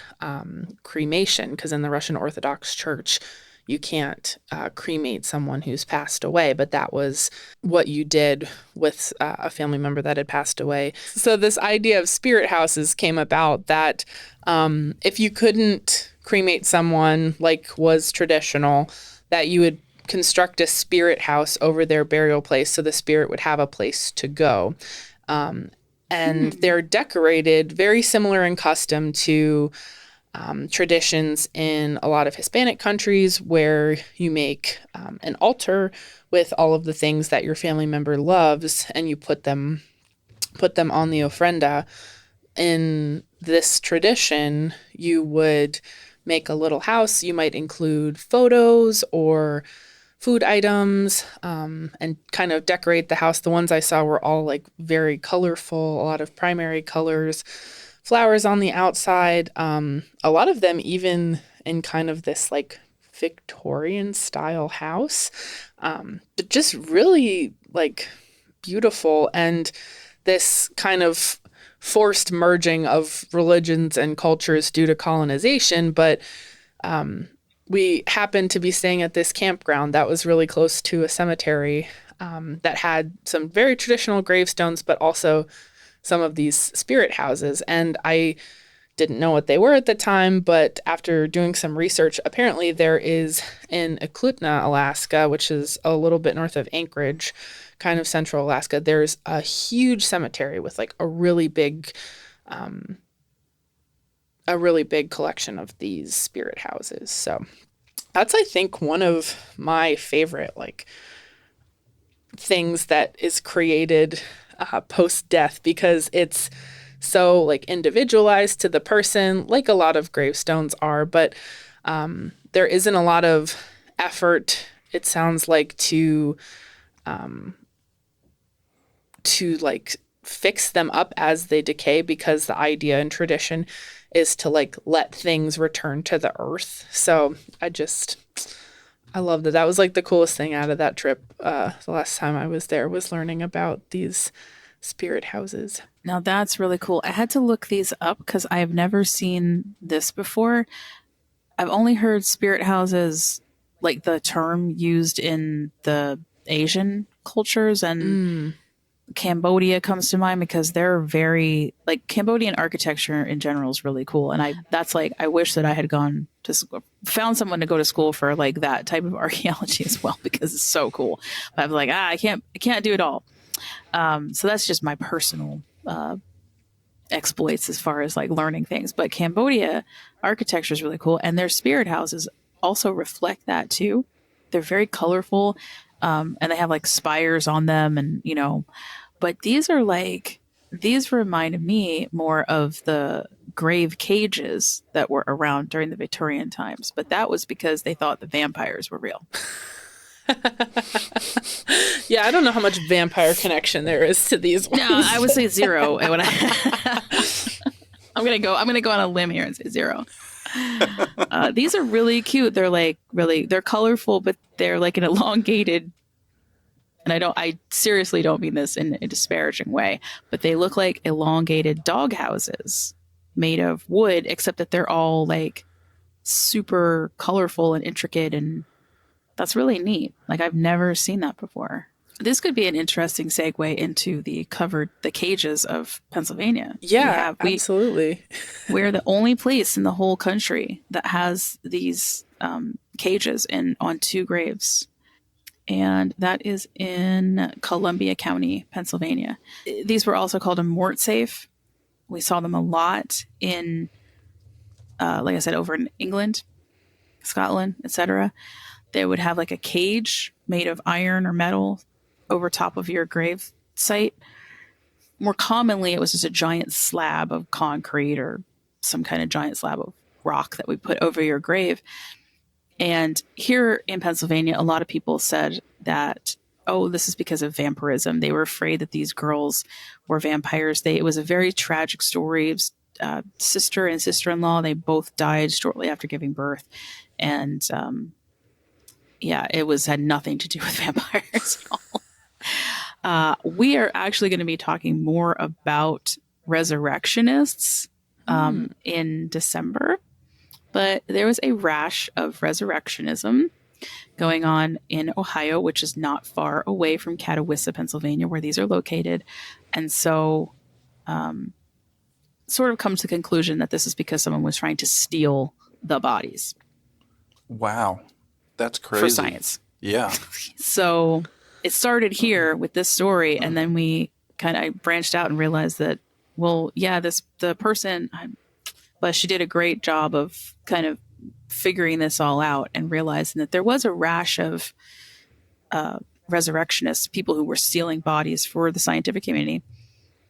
cremation, because in the Russian Orthodox Church, you can't cremate someone who's passed away, but that was what you did with a family member that had passed away. So this idea of spirit houses came about that if you couldn't cremate someone like was traditional, that you would construct a spirit house over their burial place so the spirit would have a place to go. And they're decorated very similar in custom to traditions in a lot of Hispanic countries, where you make an altar with all of the things that your family member loves, and you put them on the ofrenda. In this tradition, you would make a little house. You might include photos or food items, and kind of decorate the house. The ones I saw were all like very colorful, a lot of primary colors, flowers on the outside, a lot of them even in kind of this like Victorian style house, but just really like beautiful. And this kind of forced merging of religions and cultures due to colonization. But we happened to be staying at this campground that was really close to a cemetery. that had some very traditional gravestones, but also some of these spirit houses. And I didn't know what they were at the time, but after doing some research, apparently there is in Eklutna, Alaska, which is a little bit north of Anchorage, kind of central Alaska, there's a huge cemetery with like a really big collection of these spirit houses. So that's, I think, one of my favorite like things that is created post-death, because it's so like individualized to the person, like a lot of gravestones are, but there isn't a lot of effort, it sounds like, to like fix them up as they decay, because the idea and tradition is to like let things return to the earth. So I love that. That was like the coolest thing out of that trip. The last time I was there was learning about these spirit houses.
Now that's really cool. I had to look these up because I have never seen this before. I've only heard spirit houses, like the term used in the Asian cultures, and Cambodia comes to mind because they're very, like, Cambodian architecture in general is really cool. And I wish that I had found someone to go to school for like that type of archaeology as well, because it's so cool. But I was like, I can't do it all. So that's just my personal exploits as far as like learning things. But Cambodia architecture is really cool, and their spirit houses also reflect that too. They're very colorful, and they have like spires on them, and but these reminded me more of the grave cages that were around during the Victorian times, but that was because they thought the vampires were real.
Yeah, I don't know how much vampire connection there is to these ones.
No, I would say zero. I'm gonna go on a limb here and say zero. These are really cute. They're like they're colorful, but they're like an elongated. And I seriously don't mean this in a disparaging way, but they look like elongated dog houses made of wood, except that they're all like super colorful and intricate, and that's really neat. Like, I've never seen that before. This could be an interesting segue into the cages of Pennsylvania.
Yeah, absolutely.
We're the only place in the whole country that has these cages on 2 graves. And that is in Columbia County, Pennsylvania. These were also called a mort safe. We saw them a lot in, like I said, over in England, Scotland, etc. They would have like a cage made of iron or metal over top of your grave site. More commonly, it was just a giant slab of concrete or some kind of giant slab of rock that we put over your grave. And here in Pennsylvania, a lot of people said that, oh, this is because of vampirism. They were afraid that these girls were vampires. It was a very tragic story. It was, sister and sister-in-law, they both died shortly after giving birth. And it had nothing to do with vampires at all. We are actually going to be talking more about resurrectionists in December. But there was a rash of resurrectionism going on in Ohio, which is not far away from Catawissa, Pennsylvania, where these are located. And so sort of come to the conclusion that this is because someone was trying to steal the bodies.
Wow. That's crazy.
For science.
Yeah.
So it started here with this story, and then we kind of branched out and realized that, well, yeah, the person... But she did a great job of kind of figuring this all out and realizing that there was a rash of resurrectionists, people who were stealing bodies for the scientific community,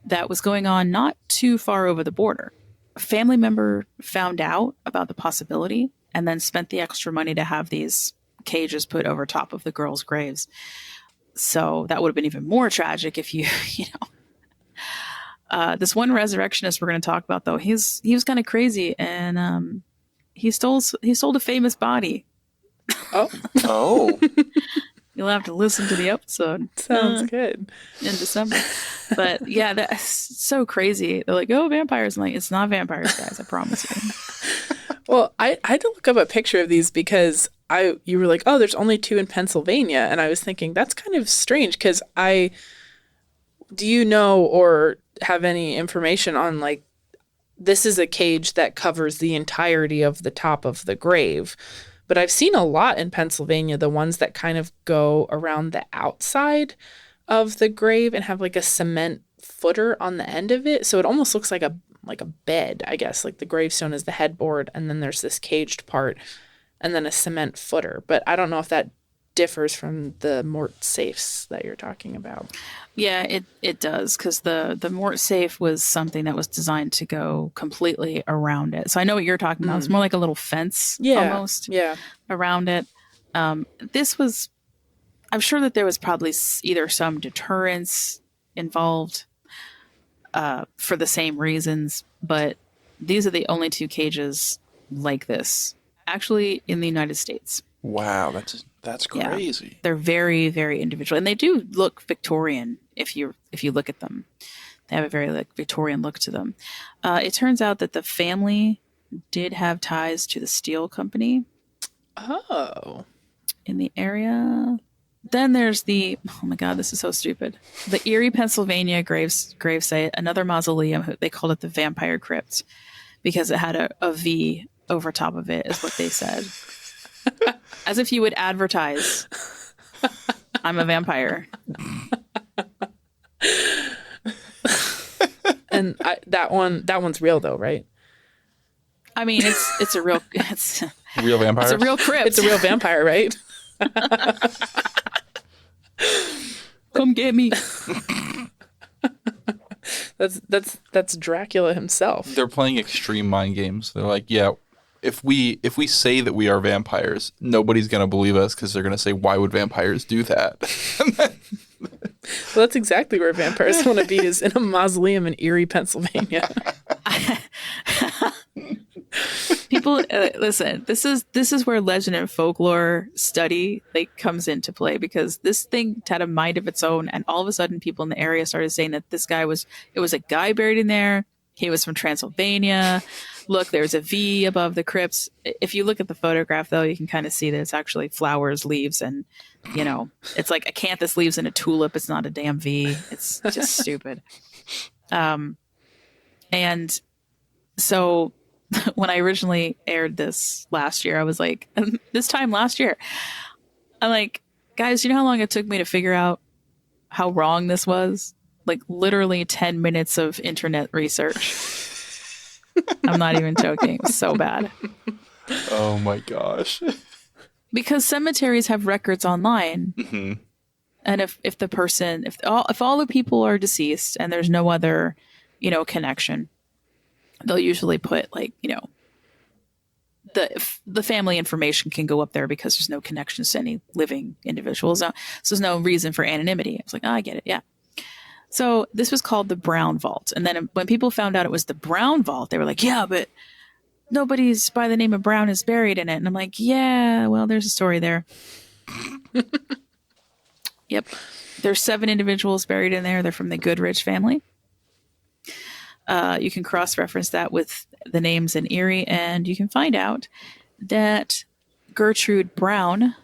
that was going on not too far over the border. A family member found out about the possibility and then spent the extra money to have these cages put over top of the girls' graves. So that would have been even more tragic if this one resurrectionist we're going to talk about, though, he was kind of crazy, and he stole a famous body. Oh. You'll have to listen to the episode.
Sounds good.
In December. But yeah, that's so crazy. They're like, oh, vampires. I'm like, it's not vampires, guys. I promise you.
Well, I had to look up a picture of these because you were like, oh, there's only 2 in Pennsylvania. And I was thinking, that's kind of strange because do you know or have any information on like, this is a cage that covers the entirety of the top of the grave. But I've seen a lot in Pennsylvania, the ones that kind of go around the outside of the grave and have like a cement footer on the end of it. So it almost looks like a bed, I guess. Like the gravestone is the headboard and then there's this caged part and then a cement footer. But I don't know if that differs from the mort safes that you're talking about.
Yeah, it does, because the mort safe was something that was designed to go completely around it. So I know what you're talking about. It's more like a little fence almost around it. This was, I'm sure that there was probably either some deterrence involved for the same reasons, but these are the only 2 cages like this actually in the United States.
Wow, that's crazy.
Yeah, they're very, very individual, and they do look Victorian if you look at them. They have a very like Victorian look to them. It turns out that the family did have ties to the steel company.
Oh,
in the area. Then there's oh my God, this is so stupid. The Erie, Pennsylvania gravesite, another mausoleum. They called it the Vampire Crypt because it had a V over top of it, is what they said. As if you would advertise, I'm a vampire.
And that one's real though, right?
I mean, it's a real
real vampire.
It's a real crypt.
It's a real vampire, right?
Come get me.
That's Dracula himself.
They're playing extreme mind games. They're like, yeah, if we say that we are vampires, nobody's going to believe us because they're going to say, why would vampires do that?
Well, that's exactly where vampires want to be, is in a mausoleum in Erie, Pennsylvania.
People, listen, this is where legend and folklore study like comes into play, because this thing had a mind of its own, and all of a sudden people in the area started saying that it was a guy buried in there. He was from Transylvania. Look, there's a V above the crypts. If you look at the photograph, though, you can kind of see that it's actually flowers, leaves, and, it's like acanthus leaves in a tulip. It's not a damn V. It's just stupid. And so when I originally aired this last year, I was like, this time last year, I'm like, guys, you know how long it took me to figure out how wrong this was? Like literally 10 minutes of internet research. I'm not even joking. It was so bad.
Oh my gosh.
Because cemeteries have records online. Mm-hmm. And if all the people are deceased and there's no other, connection, they'll usually put like, the family information can go up there because there's no connections to any living individuals. So there's no reason for anonymity. I was like, oh, I get it. Yeah. So this was called the Brown Vault. And then when people found out it was the Brown Vault, they were like, yeah, but nobody's by the name of Brown is buried in it. And I'm like, yeah, well, there's a story there. Yep. There's 7 individuals buried in there. They're from the Goodrich family. You can cross-reference that with the names in Erie, and you can find out that Gertrude Brown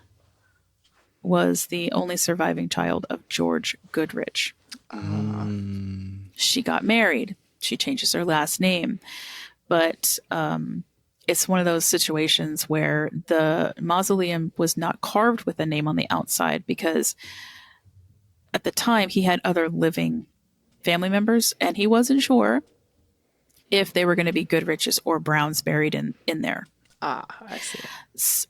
was the only surviving child of George Goodrich. She got married. She changes her last name. But it's one of those situations where the mausoleum was not carved with a name on the outside because at the time he had other living family members, and he wasn't sure if they were going to be Goodriches or Browns buried in there.
Ah, I see.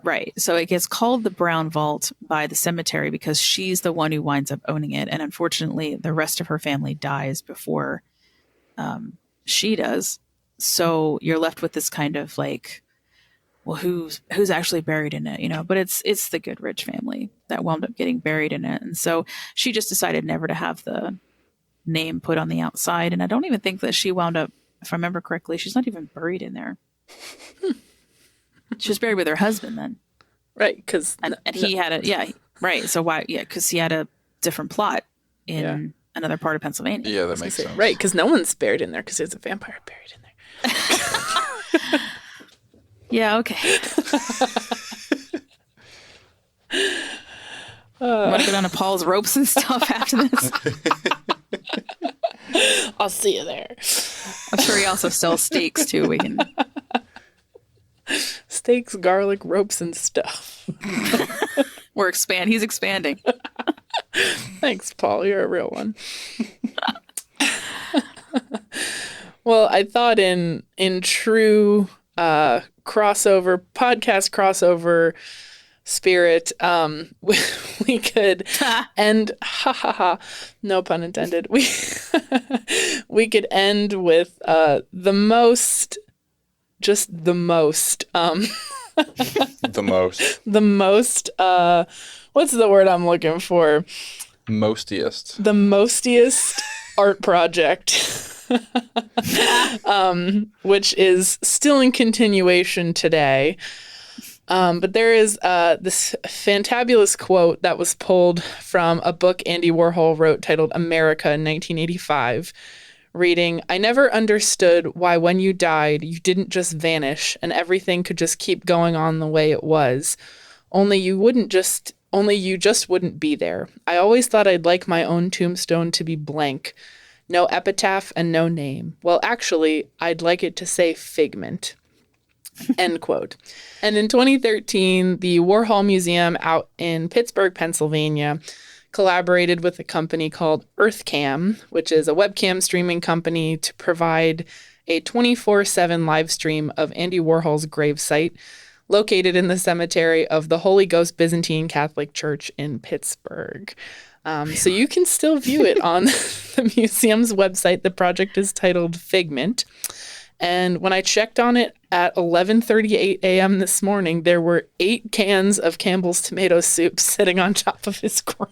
Right. So it gets called the Brown Vault by the cemetery because she's the one who winds up owning it. And unfortunately, the rest of her family dies before she does. So you're left with this kind of like, well, who's actually buried in it, but it's the Goodrich family that wound up getting buried in it. And so she just decided never to have the name put on the outside. And I don't even think that she wound up, if I remember correctly, she's not even buried in there. She was buried with her husband then.
Right. Because
he had right. So why? Yeah. Because he had a different plot in another part of Pennsylvania.
Yeah, that makes sense.
Right. Because no one's buried in there because there's a vampire buried in there.
Yeah. Okay. I'm going to go down to Paul's ropes and stuff after this.
I'll see you there.
I'm sure he also sells steaks too. We can
steaks, garlic, ropes, and stuff.
He's expanding.
Thanks, Paul. You're a real one. Well, I thought in true podcast crossover spirit, we could end, no pun intended. We could end with the most, what's the word I'm looking for?
Mostiest.
The mostiest art project. Which is still in continuation today. But there is this fantabulous quote that was pulled from a book Andy Warhol wrote titled America in 1985, reading, "I never understood why when you died, you didn't just vanish and everything could just keep going on the way it was. Only you just wouldn't be there. I always thought I'd like my own tombstone to be blank. No epitaph and no name. Well, actually, I'd like it to say Figment." End quote. And in 2013, the Warhol Museum out in Pittsburgh, Pennsylvania, collaborated with a company called EarthCam, which is a webcam streaming company, to provide a 24/7 live stream of Andy Warhol's gravesite located in the cemetery of the Holy Ghost Byzantine Catholic Church in Pittsburgh. So you can still view it on the museum's website. The project is titled Figment. And when I checked on it at 11:38 a.m. this morning, there were 8 cans of Campbell's tomato soup sitting on top of his grave.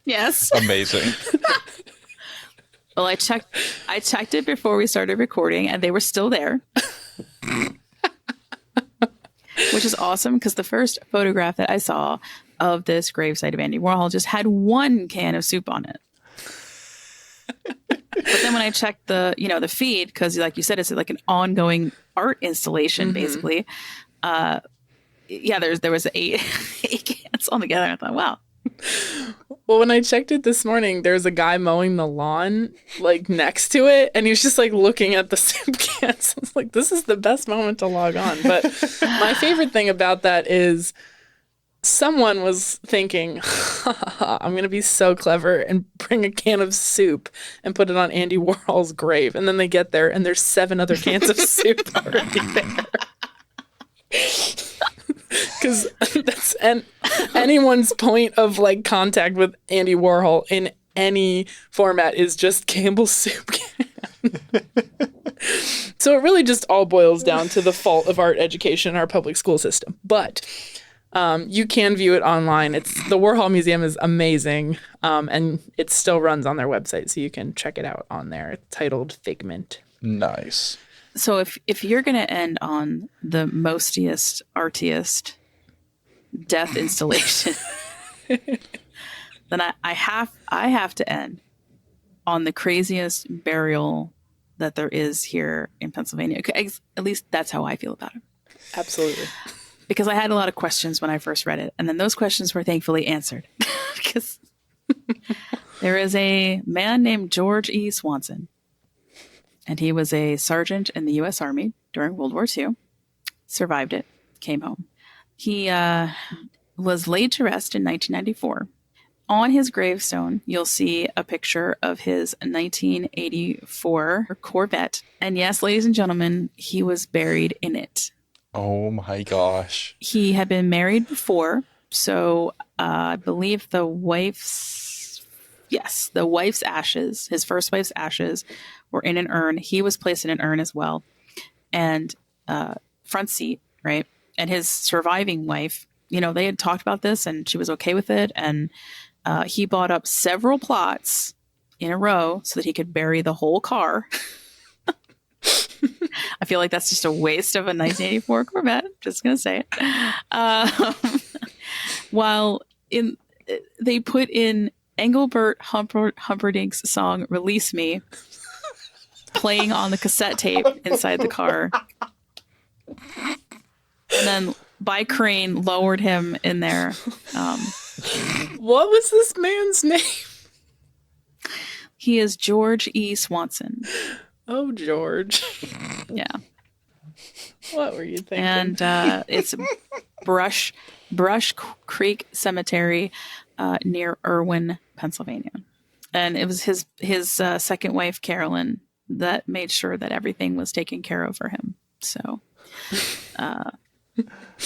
Yes.
Amazing.
Well, I checked it before we started recording, and they were still there. Which is awesome, because the first photograph that I saw of this gravesite of Andy Warhol just had 1 can of soup on it. But then when I checked the feed, because like you said, it's like an ongoing art installation, basically. There was 8 cans all together. I thought, wow.
Well, when I checked it this morning, there's a guy mowing the lawn like next to it, and he was just like looking at the soup cans. I was like, this is the best moment to log on. But my favorite thing about that is someone was thinking, I'm going to be so clever and bring a can of soup and put it on Andy Warhol's grave. And then they get there and there's 7 other cans of soup already there. Because that's anyone's point of like contact with Andy Warhol in any format is just Campbell's soup can. So it really just all boils down to the fault of art education in our public school system. But you can view it online. The Warhol Museum is amazing, and it still runs on their website, so you can check it out on there. It's titled Figment.
Nice.
So if you're going to end on the mostiest, artiest death installation, then I have to end on the craziest burial that there is here in Pennsylvania. At least that's how I feel about it.
Absolutely.
Because I had a lot of questions when I first read it, and then those questions were thankfully answered. Because there is a man named George E. Swanson, and he was a sergeant in the U.S. Army during World War II, survived it, came home. He was laid to rest in 1994. On his gravestone, you'll see a picture of his 1984 Corvette. And yes, ladies and gentlemen, he was buried in it.
Oh my gosh.
He had been married before, so I believe the wife's ashes, his first wife's ashes, were in an urn. He was placed in an urn as well. And front seat, right? And his surviving wife, they had talked about this and she was okay with it. And he bought up several plots in a row so that he could bury the whole car. I feel like that's just a waste of a 1984 Corvette. Just going to say it. While they put in Engelbert Humperdinck's song Release Me playing on the cassette tape inside the car. And then by crane, lowered him in there.
What was this man's name?
He is George E. Swanson.
Oh, George.
Yeah.
What were you thinking?
And it's Brush Creek Cemetery near Irwin, Pennsylvania. And it was his second wife, Carolyn, that made sure that everything was taken care of for him. So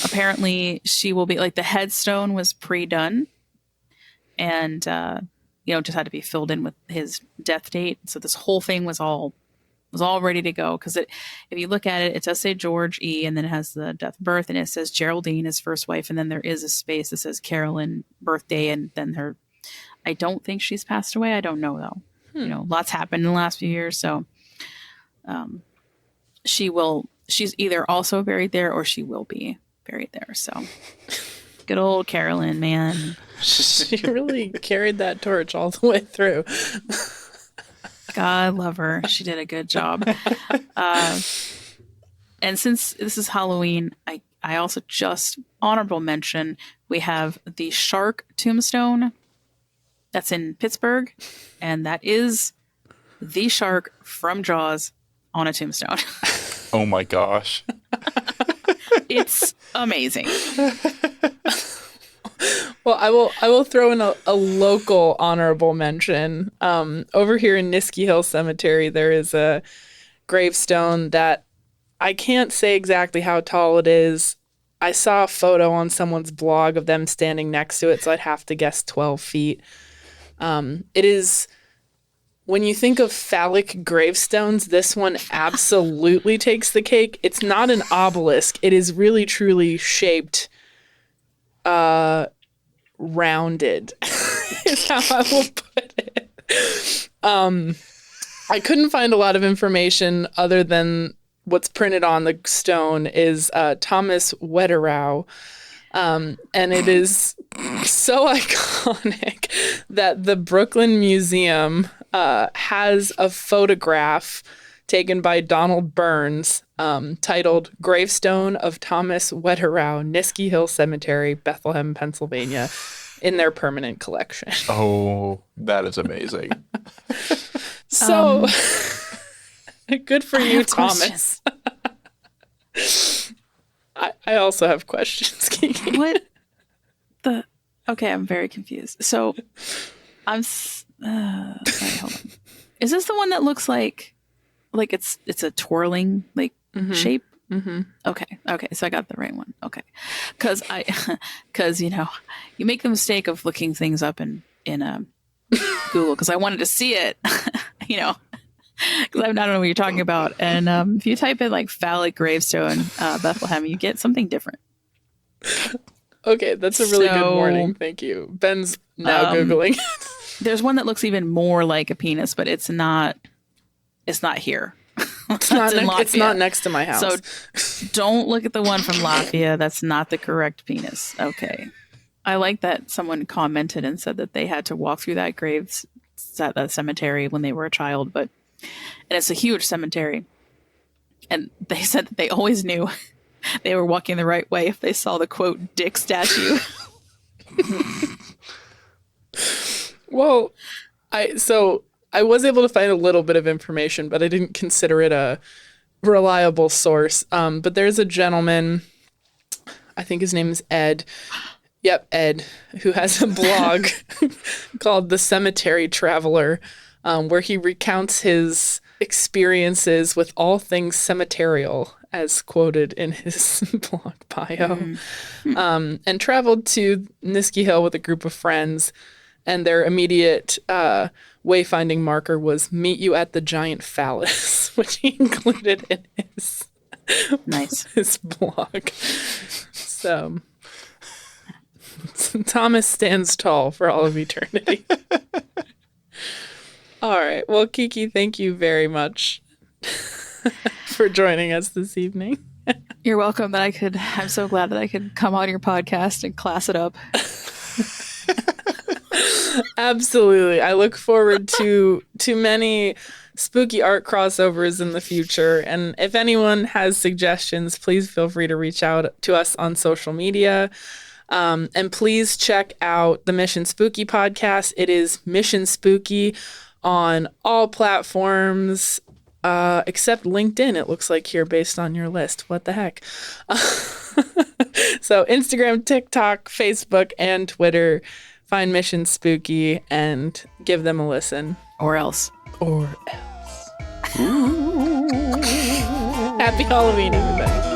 apparently she will be like, the headstone was pre-done and just had to be filled in with his death date. So this whole thing was all ready to go, because if you look at it, it does say George E, and then it has the death birth, and it says Geraldine, his first wife, and then there is a space that says Carolyn birthday, and then her. I don't think she's passed away. I don't know though. Lots happened in the last few years, so she's either also buried there or she will be buried there. So good old Carolyn, man.
She really carried that torch all the way through.
God love her. She did a good job. And since this is Halloween, I also just honorable mention, we have the Shark Tombstone that's in Pittsburgh, and that is the shark from Jaws on a tombstone.
Oh my gosh.
It's amazing.
Well, I will throw in a local honorable mention. Over here in Niskey Hill Cemetery, there is a gravestone that I can't say exactly how tall it is. I saw a photo on someone's blog of them standing next to it, so I'd have to guess 12 feet. It is, when you think of phallic gravestones, this one absolutely takes the cake. It's not an obelisk. It is really, truly shaped rounded is how I will put it. I couldn't find a lot of information other than what's printed on the stone is Thomas Wetterau. And it is so iconic that the Brooklyn Museum has a photograph taken by Donald Burns titled Gravestone of Thomas Wetterau, Niskey Hill Cemetery, Bethlehem, Pennsylvania, in their permanent collection.
Oh, that is amazing.
So good for you, Thomas. I also have questions, Kiki.
What the? Okay, I'm very confused. So I'm. Sorry, hold on. Is this the one that looks like it's a twirling shape?
Mm-hmm.
Okay, so I got the right one. Okay, because you make the mistake of looking things up in Google, because I wanted to see it, because I don't know what you're talking about. And if you type in phallic gravestone Bethlehem, you get something different.
Okay, that's a really good warning. Thank you. Ben's now Googling.
There's one that looks even more like a penis, but it's not. It's not here.
It's not next to my house.
So don't look at the one from Latvia. That's not the correct penis. Okay. I like that someone commented and said that they had to walk through that that cemetery when they were a child, and it's a huge cemetery. And they said that they always knew they were walking the right way if they saw the quote dick statue.
Well, I was able to find a little bit of information, but I didn't consider it a reliable source. But there's a gentleman, I think his name is Ed. Yep, Ed, who has a blog called The Cemetery Traveler, where he recounts his experiences with all things cemeterial, as quoted in his blog bio, and traveled to Niskey Hill with a group of friends. And their immediate wayfinding marker was meet you at the giant phallus, which he included in his blog. So Thomas stands tall for all of eternity. All right. Well, Kiki, thank you very much for joining us this evening.
You're welcome. I'm so glad that I could come on your podcast and class it up.
Absolutely. I look forward to many spooky art crossovers in the future. And if anyone has suggestions, please feel free to reach out to us on social media. And please check out the Mission Spooky podcast. It is Mission Spooky on all platforms except LinkedIn, it looks like here based on your list. What the heck? So Instagram, TikTok, Facebook, and Twitter. Find Mission Spooky and give them a listen.
Or else.
Happy Halloween, everybody.